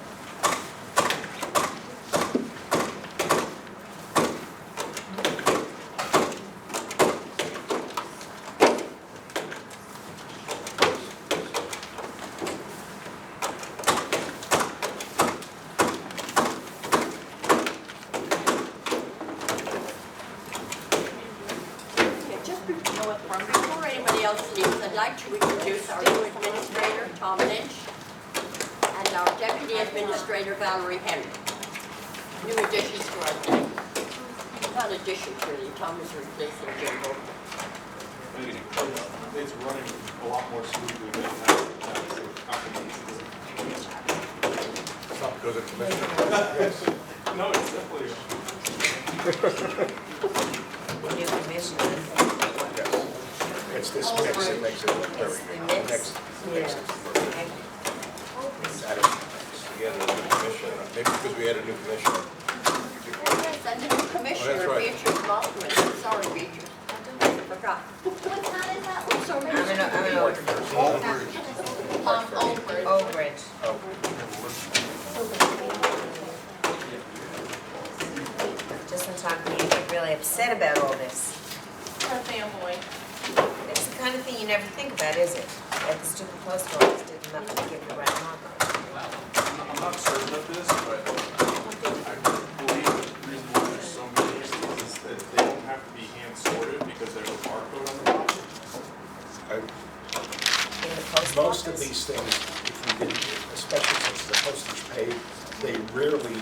Okay, just before anybody else leaves, I'd like to introduce our new administrator, Tom Lynch, and our deputy administrator, Valerie Henry. New additions to our team. Not additions really, Tom is replacing Jim Bolton. It's running a lot more smoothly than that. It's not because of commissioner. No, it's definitely. New commissioner. Yes. It's this mix that makes it look very, It's the mix? mix is perfect. That is nice. We had a new commissioner, maybe because we had a new commissioner. Yes, and the new commissioner, right. Beatrice Moskowitz. Sorry, Beatrice. I forgot. What town is that one? Sorry. I'm an Oldbridge. Old Bridge. Oh, Just when talking to you, get really upset about all this. Her family. It's the kind of thing you never think about, is it? That the stupid post office did nothing to give the right marker. I'm not certain of this, but I believe the reason why there's so many is that they don't have to be hand sorted because there's a barcode on the bottom. In the post most of office? these things, if we didn't, especially since the postage paid, they rarely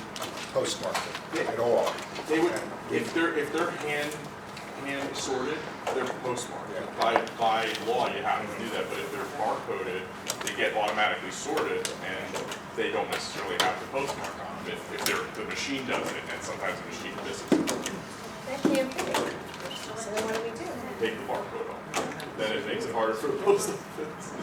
postmark it at all. They would, if they're hand hand sorted, they're postmarked. By law, you have to do that, but if they're barcoded, they get automatically sorted, and they don't necessarily have to postmark on them. If the machine does it, and sometimes the machine misses it, That can't be. So then what do we do? take the barcode off. Then it makes it harder for the post office.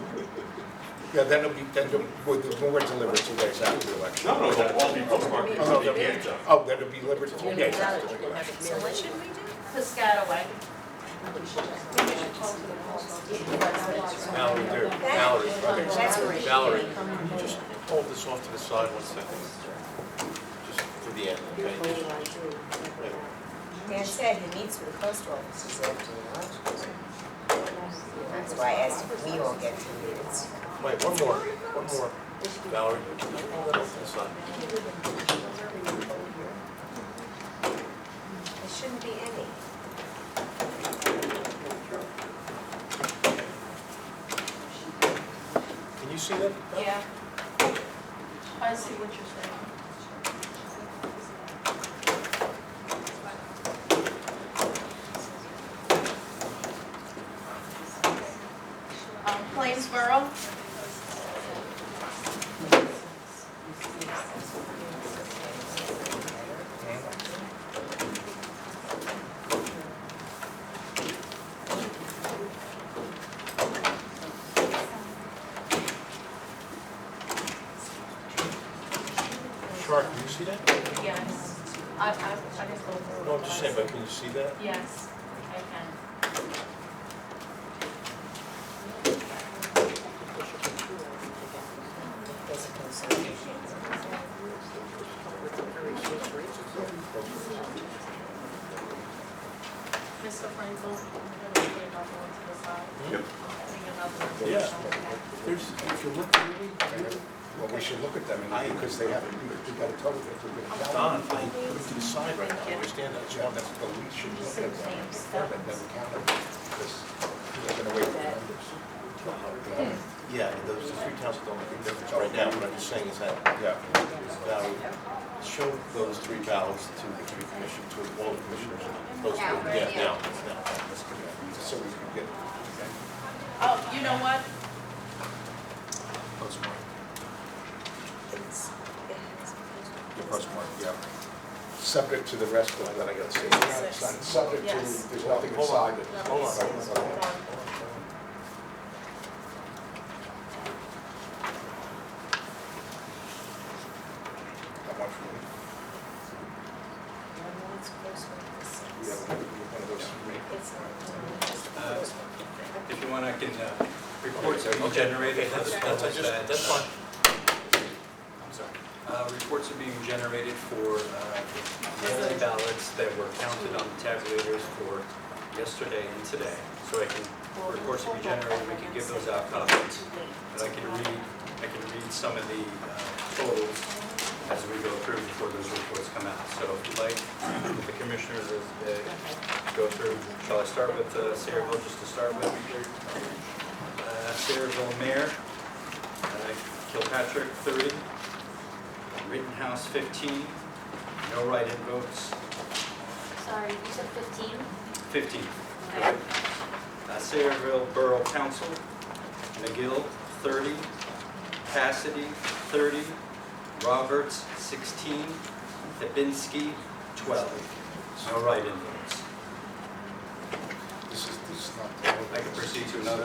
Yeah, then it'll be, when we're delivered 2 days after the election. No, they'll all be postmarked because Oh, they can't jump. oh, then it'll be delivered 2 days after the You can have election. it So what mailed should in. we do? Piscataway. Mallory, there, Mallory, Mallory, can you just hold this off to the side 1 second? Just to the end, okay? Dan said he meets with the post offices after the election. That's why I asked if we all get 2 minutes. Wait, one more. Mallory, hold that off to the side. There shouldn't be any. Can you see that? Yeah. I see what you're saying. Plainsboro. Shark, can you see that? Yes. I just go through. No, I'm just saying, but can you see that? Yes, I can. There's a consolidation. Mr. Frankel, I'm gonna put another one to the side. Yep. Bring another one. Yeah. There's, if you look really, Well, we should look at them, because they haven't, we got to tell them if we're going to Don, I put it to the side right now, I understand that. Yeah, that's, but we should look at them before and then count them, because we're going to wait for the numbers. Yeah, and those three towns don't make a difference right now, what I'm just saying is that, Yeah. show those 3 ballots to the three commissioners, to all the commissioners. Those, yeah, now. So we can get Oh, you know what? postmark. The postmark, yeah. Subject to the rest of that, I got to say. Subject to, Yes. there's nothing Hold on. inside it. Hold on. Hold on. How much for me? We have one of those three. If you want, I can, reports are being generated. That's fine. I'm sorry. Reports are being generated for mail-in ballots that were counted on the tabulators for yesterday and today. So reports will be generated, we can give those out copies. And I can read some of the totals as we go through before those reports come out. So if you'd like, the commissioners go through, shall I start with Sayreville just to start with? Sayreville Mayor, Kilpatrick 30, Rittenhouse 15, no write-in votes, Sorry, you said 15? 15. Okay. Sayreville Borough Council, McGill 30, Cassidy 30, Roberts 16, Hibinski 12, no write-in votes. This is not. I can proceed to another.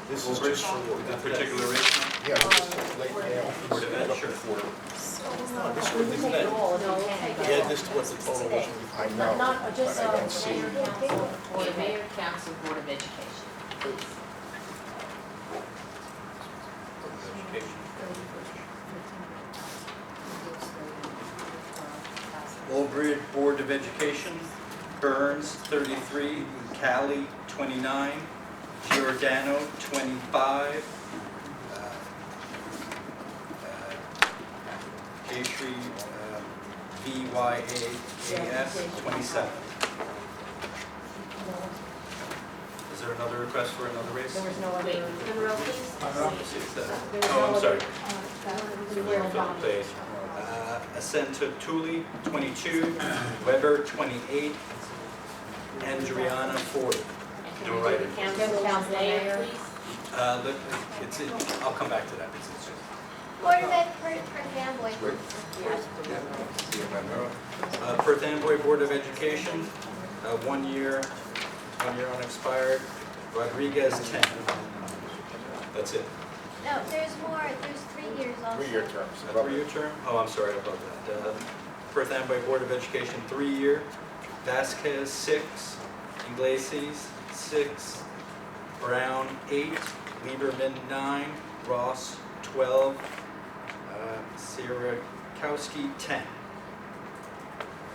This is Woolbridge, just for that particular race. Yeah, this is late mail. Board of Ed, sure. No, this one, isn't it? Add this to what the total was. I know, but I don't see. Mayor, council, board of education. Woolbridge Board of Education, Burns 33, Cali 29, Giordano 25, Gaytree VYAAS 27. Is there another request for another race? There was no other. Monroe, please. Oh, I'm sorry. Philip Page. Ascenta Tooley, 22, Weber, 28, Andriana, 40. No write-in. Council Mayor, please. I'll come back to that. Board of Ed, Perth Amboy. Perth Amboy Board of Education, 1 year unexpired. Rodriguez, 10. That's it. No, there's more, there's 3 years also. 3-year terms. A 3-year term? Oh, I'm sorry about that. Perth Amboy Board of Education, 3-year. Vasquez, 6. Iglesias, 6. Brown, 8. Lieberman, 9. Ross, 12. Sierakowski, 10.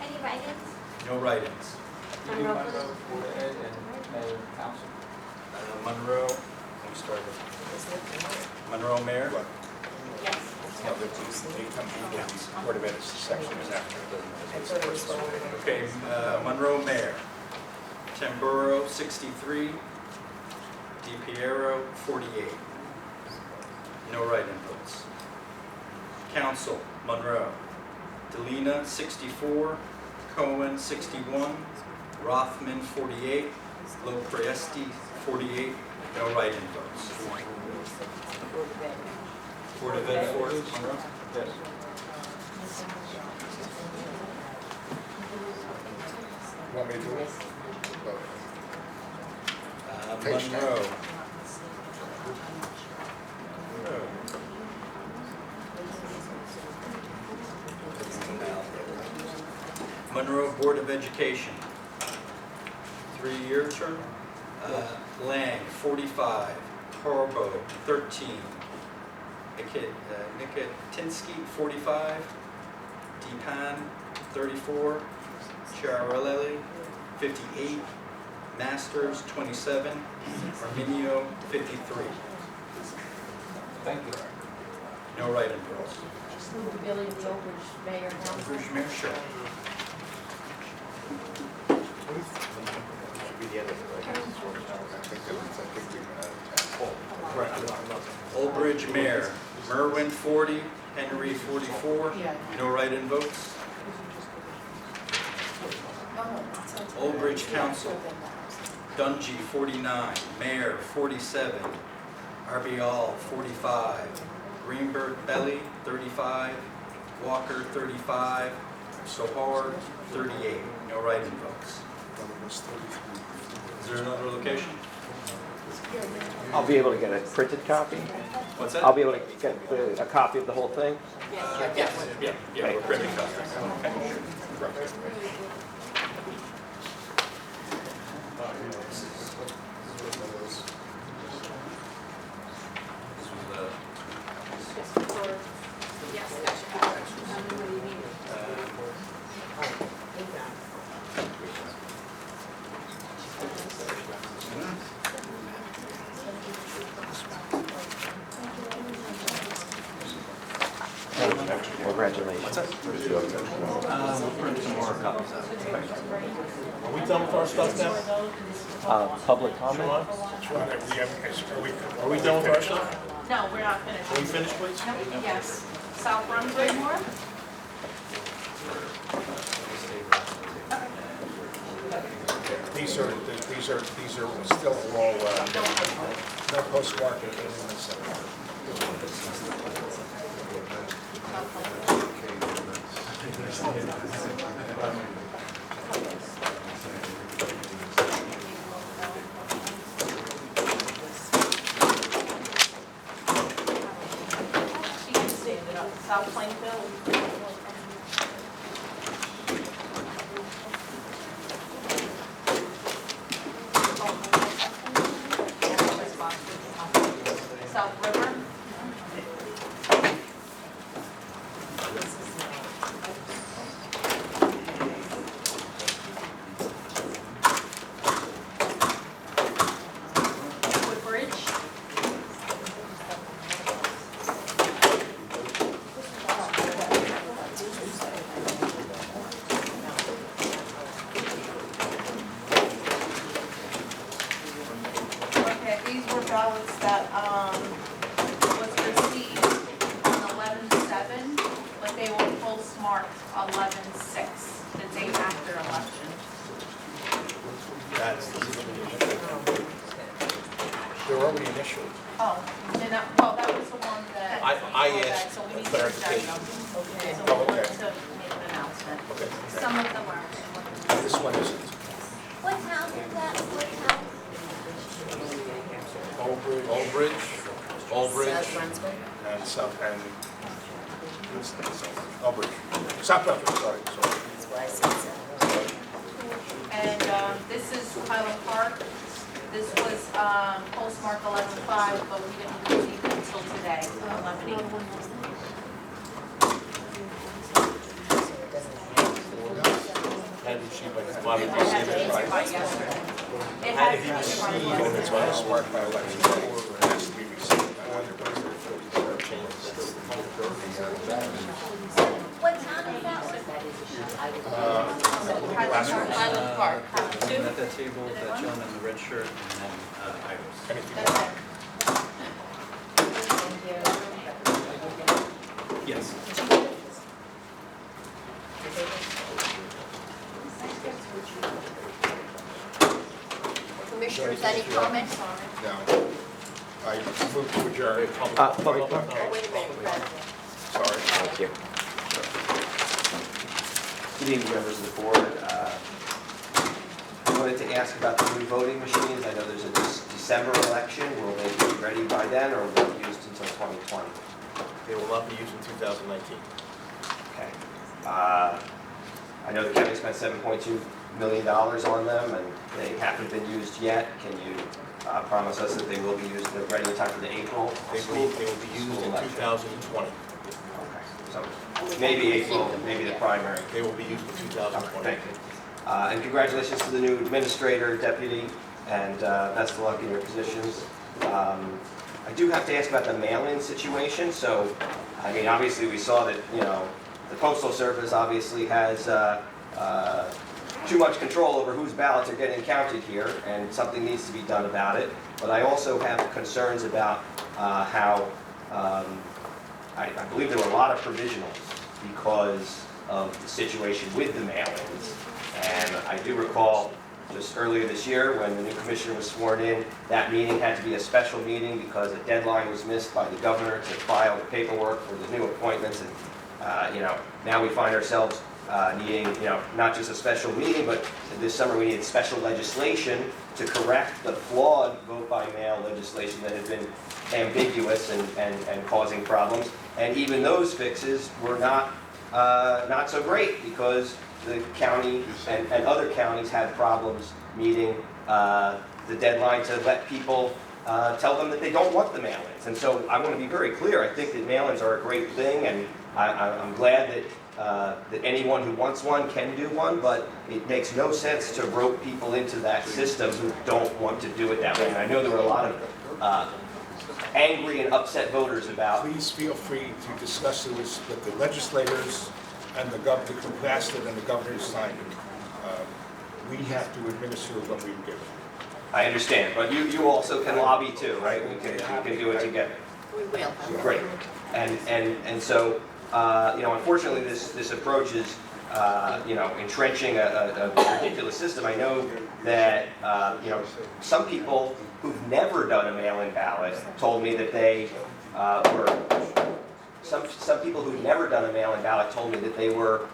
Any write-ins? No write-ins. Monroe, please. Monroe, let me start with Monroe Mayor. Yes. No, the Board of Ed section is after. Okay, Monroe Mayor. Tamburo, 63. DiPiero, 48. No write-in votes. Council, Monroe. Delina, 64. Cohen, 61. Rothman, 48. Lopresti, 48. No write-in votes. Board of Ed, 4. Monroe? Yes. Want me to do it? Page 10. Monroe. Monroe Board of Education, 3-year term. Lang, 45. Horbo, 13. Nikitinsky, 45. Depan, 34. Chiarelli, 58. Masters, 27. Arminio, 53. Thank you. No write-in votes. Billy, the Overage Mayor, Council. Bruce Mayor, sure. Should be the end of it, right? Old Bridge Mayor, Merwin, 40. Henry, 44. No write-in votes. Old Bridge Council, Dungy, 49. Mayor, 47. Arbial, 45. Greenberg Belly, 35. Walker, 35. Sohar, 38. No write-in votes. Is there another location? I'll be able to get a printed copy. What's that? I'll be able to get a copy of the whole thing. Yeah, we're printing copies. Congratulations. We'll print some more copies out. Are we done with our stuff now? Public comment? Are we done with our stuff? No, we're not finished. Are we finished, please? Yes. South Brunswick more? These are still all, no postmarking in this. She can stand it up. South Plainfield. South River. Woodbridge. Okay, these were ballots that, was received on 11/7, but they were postmarked 11/6, the day after election. That's the They're already initialed. Oh, and that, well, that was the one that. I asked So we need to clarification. reject them. Okay. So Oh, we okay. need to make an announcement. Okay. Some of them are. This one isn't. What town is that? What town? Old Bridge. Old Bridge, Old Bridge. South Brunswick? And South, and, Old Bridge. South Brunswick, sorry. That's why I said so. And this is Highland Park. This was postmarked 11/5, but we didn't receive it until today, 11/8. Had it she by the It bottom. had to be issued by yesterday. It had to be issued by And yesterday. it's on a smart by election day, it has to be received by otherwise. What town is that one? Highland Park. Looking at that table, that gentleman in the red shirt, and then Iris. Anything That's else? it. Yes. Commissioners, any comments? No. I move to adjourn. Public Oh, wait a minute, Brad. Sorry. Thank you. Good evening, members of the board. I wanted to ask about the new voting machines. I know there's a December election. Will they be ready by then, or will they be used until 2020? They will not be used in 2019. Okay. I know the county spent $7.2 million on them, and they haven't been used yet. Can you promise us that they will be used, they're ready in time for the April They school? will be used school in election? 2020. Okay. So maybe April, maybe the primary. They will be used in 2020. Thank you. And congratulations to the new administrator, deputy, and best of luck in your positions. I do have to ask about the mail-in situation. So, I mean, obviously we saw that, you know, the Postal Service obviously has too much control over whose ballots are getting counted here, and something needs to be done about it. But I also have concerns about how I believe there were a lot of provisionals because of the situation with the mail-ins. And I do recall just earlier this year when the new commissioner was sworn in, that meeting had to be a special meeting because a deadline was missed by the governor to file the paperwork for the new appointments. And you know, now we find ourselves needing, you know, not just a special meeting, but this summer we needed special legislation to correct the flawed vote by mail legislation that had been ambiguous and causing problems. And even those fixes were not so great because the county and other counties had problems meeting the deadline to let people tell them that they don't want the mail-ins. And so I want to be very clear. I think that mail-ins are a great thing, and I'm glad that anyone who wants one can do one, but it makes no sense to rope people into that system who don't want to do it that way. And I know there were a lot of angry and upset voters about. Please feel free to discuss this with the legislators and the governor who passed it and the governor who signed it. We have to administer what we give. I understand, but you also can lobby too, right? We can do it together. We will. Great. And so, you know, unfortunately, this approach is, you know, entrenching a ridiculous system. I know that, you know, some people who've never done a mail-in ballot told me that they some people who've never done a mail-in ballot told me that they were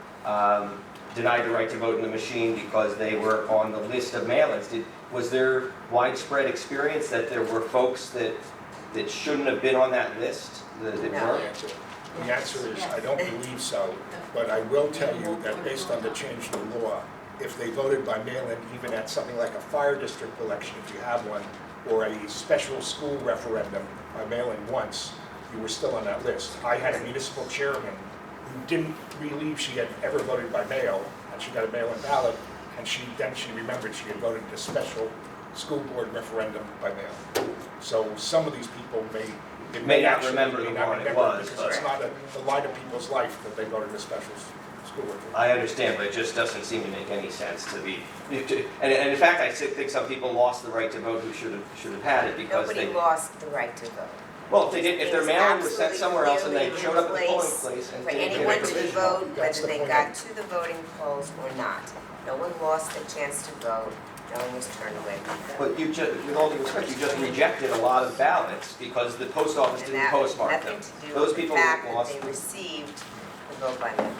denied the right to vote in the machine because they were on the list of mail-ins. Was there widespread experience that there were folks that shouldn't have been on that list that weren't? The answer is, I don't believe so, but I will tell you that based on the change in the law, if they voted by mail-in, even at something like a fire district election, if you have one, or a special school referendum by mail-in once, you were still on that list. I had a municipal chairman who didn't believe she had ever voted by mail, and she got a mail-in ballot, and then she remembered she had voted in a special school board referendum by mail. So some of these people may not remember the one it was, because it's not the light of people's life that they voted in a special school referendum. I understand, but it just doesn't seem to make any sense to be. And in fact, I think some people lost the right to vote who should have had it because Nobody they lost the right to vote. Well, if they did, if their It was mail-in was sent absolutely somewhere else and they clearly showed up at the polling in place and For didn't get a anyone to provisional. vote, That's whether the they point. got to the voting polls or not. No one lost the chance to vote No one was turned away. But you just, with all due respect, you just rejected a lot of ballots because the post office And didn't that postmark them. nothing to do Those with the people fact that lost. they received the vote by mail.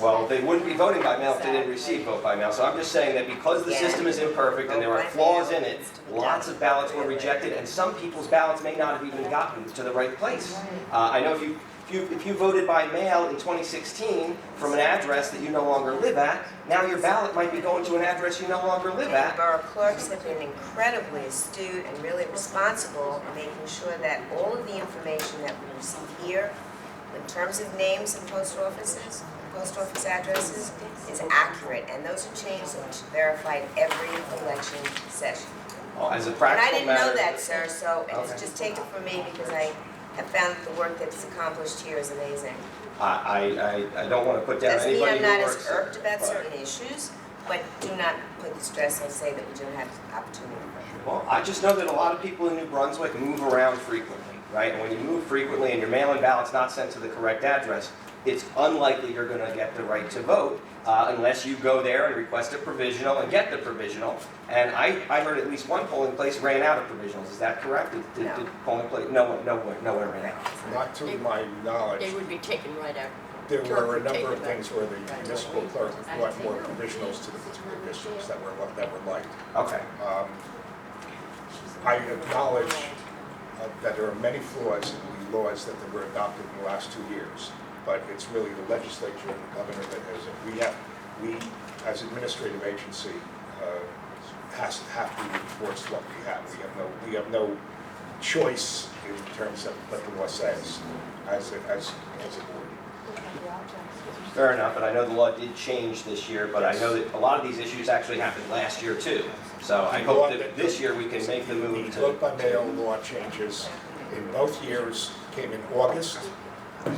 Well, they wouldn't be voting by mail if they didn't receive vote by mail. So I'm just saying that because the system is imperfect and there are flaws in it, lots of ballots were rejected, and some people's ballots may not have even gotten to the right place. I know if you voted by mail in 2016 from an address that you no longer live at, now your ballot might be going to an address you no longer live The at. borough clerks have been incredibly astute and really responsible in making sure that all of the information that we receive here, in terms of names and post office addresses, is accurate, and those are changed and verified every election session. Well, as a And I practical didn't know matter, that, sir, so Okay. just take it from me because I have found that the work that's accomplished here is amazing. I don't want to put down Doesn't mean anybody I'm who not works as there, irked about but- certain issues, but do not put the stress on say that we don't have opportunity. Well, I just know that a lot of people in New Brunswick move around frequently, right? And when you move frequently and your mail-in ballot's not sent to the correct address, it's unlikely you're going to get the right to vote unless you go there and request a provisional and get the provisional. And I heard at least one polling place ran out of provisionals. Is that correct? Did polling place? Nowhere ran out. Not to my knowledge. They would be taken right out. There were a number of things where the municipal clerk brought more provisionals to the particular districts that were liked. Okay. I acknowledge that there are many flaws in the laws that were adopted in the last 2 years, but it's really the legislature and the governor that has, we as administrative agency have to enforce what we have. We have no choice in terms of what the law says as a board. Fair enough, and I know the law did change this year, but I know that a lot of these issues actually happened last year too. So I hope that this year we can make the move The to... vote by mail law changes in both years came in August,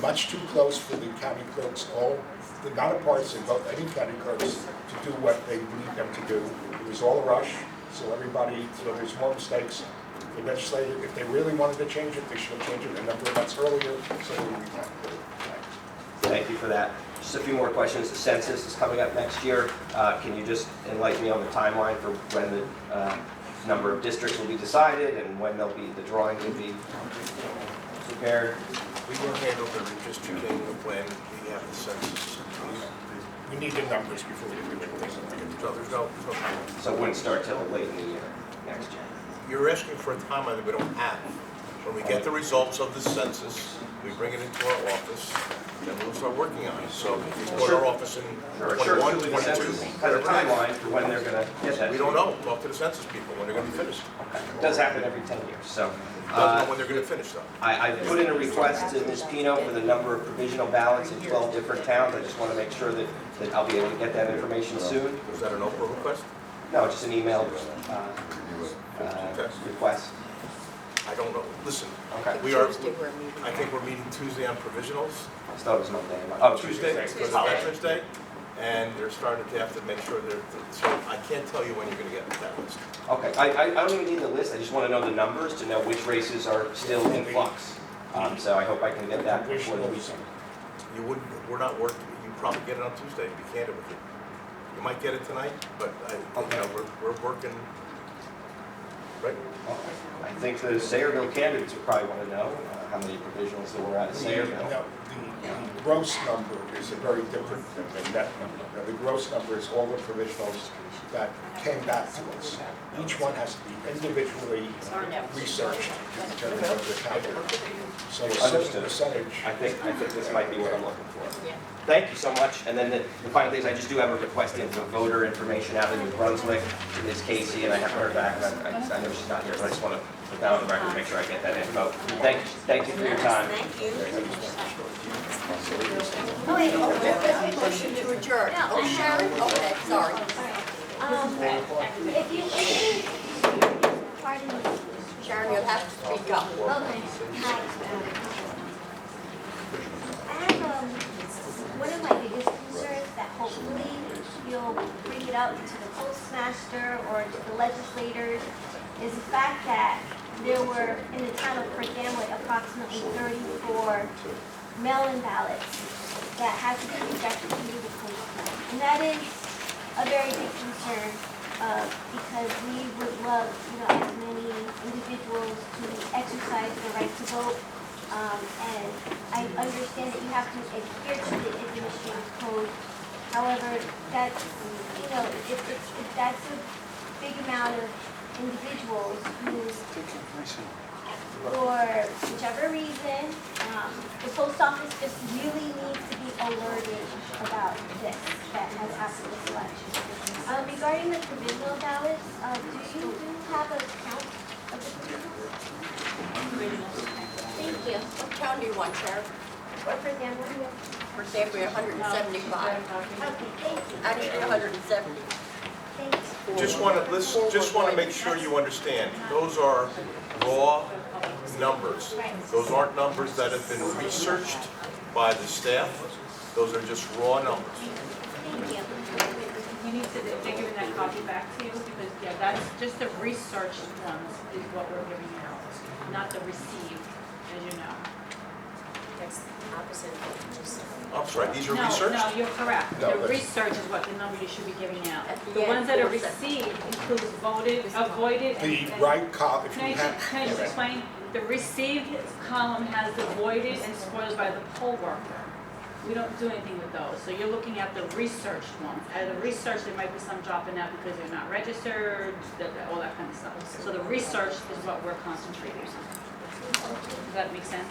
much too close for the county clerks, all the counterparts in both any county clerks to do what they need them to do. It was all a rush, so there's more mistakes. The legislature, if they really wanted to change it, they should have changed it a number of months earlier, so we would have to do it. Thank you for that. Just a few more questions. The census is coming up next year. Can you just enlighten me on the timeline for when the number of districts will be decided and when the drawing will be prepared? We were handled, just choosing the plan, we have the census. We need the numbers before we do anything. So there's no time. So it wouldn't start till late in the year next year. You're asking for a timeline that we don't have. When we get the results of the census, we bring it into our office, then we'll start working on it. So you go to our office in 21, 22, Has a whatever. timeline for when they're going to get that. We don't know. Talk to the census people when they're going to be finished. It does happen every 10 years, so. Doesn't know when they're going to finish though. I put in a request to Ms. Pino for the number of provisional ballots in 12 different towns. I just want to make sure that I'll be able to get that information soon. Was that an Oprah request? No, just an email request. I don't know. Listen, Okay. I think we're meeting Tuesday on provisionals. I thought it was Monday. Oh, Tuesday, because of Veterans Day, and they're starting to have to make sure so I can't tell you when you're going to get that list. Okay, I don't even need the list, I just want to know the numbers to know which races are still in flux. So I hope I can get that before the weekend. We're not working, you probably get it on Tuesday, to be candid with you. You might get it tonight, but we're working, right? I think the Sayreville candidates would probably want to know how many provisionals there were out of Sayreville. The gross number is a very different than the net number. Now, the gross number is all the provisionals that came back to us. Each one has to be individually researched to determine whether they're counted. So a certain percentage. I think this might be what I'm looking for. Thank you so much. And then the final thing is I just do have a request in for voter information out in New Brunswick. Ms. Casey, and I haven't heard back. I know she's not here, but I just want to put that on the record to make sure I get that info. Thank you for your time. Thank you. Oh, wait, motion to adjourn. Oh, Sharon? Okay, sorry. If you, pardon me. Sharon, you'll have to speak up. Okay. Hi. I have one of my biggest concerns that hopefully you'll bring it out to the postmaster or to the legislators is the fact that there were in the town of Perth Amboy approximately 34 mail-in ballots that had to be rejected due to the postman. And that is a very big concern because we would love, as many individuals to exercise the right to vote. And I understand that you have to adhere to the administrative code. However, that's, if that's a big amount of individuals who, for whichever reason, the post office just really needs to be alerted about this that has happened this election. Regarding the provisional ballots, do you have a count of the provisionals? Thank you. What town do you want, Sheriff? What for example? For example, 175. Okay, thank you. Actually, 170. Thank you. Just want to make sure you understand, those are raw numbers. Those aren't numbers that have been researched by the staff. Those are just raw numbers. Thank you. You need to, they're giving that copy back to you, because, that's just the researched ones is what we're giving out, not the received, as you know. That's the opposite of what you just said. I'm sorry, these are No, researched? no, you're correct. No, The that's- research is what the number you should be giving out. At the The end, ones that are 470. received includes voted, avoided, and. The right column, if Can I you have. can I just explain? The received column has the voided and spoiled by the poll worker. We don't do anything with those, so you're looking at the researched ones. Out of the research, there might be some dropping out because they're not registered, all that kind of stuff. So the research is what we're concentrating on. Does that make sense?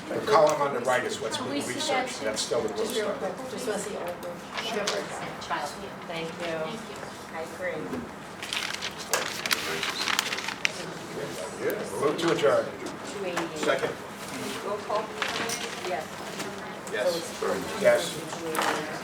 The column on the right is what's being researched, that's still the real Just real stuff. quick, just want to see old child. Thank you. I agree. Move to adjourn. 288. Second. Roll call? Yes. Yes. Yes.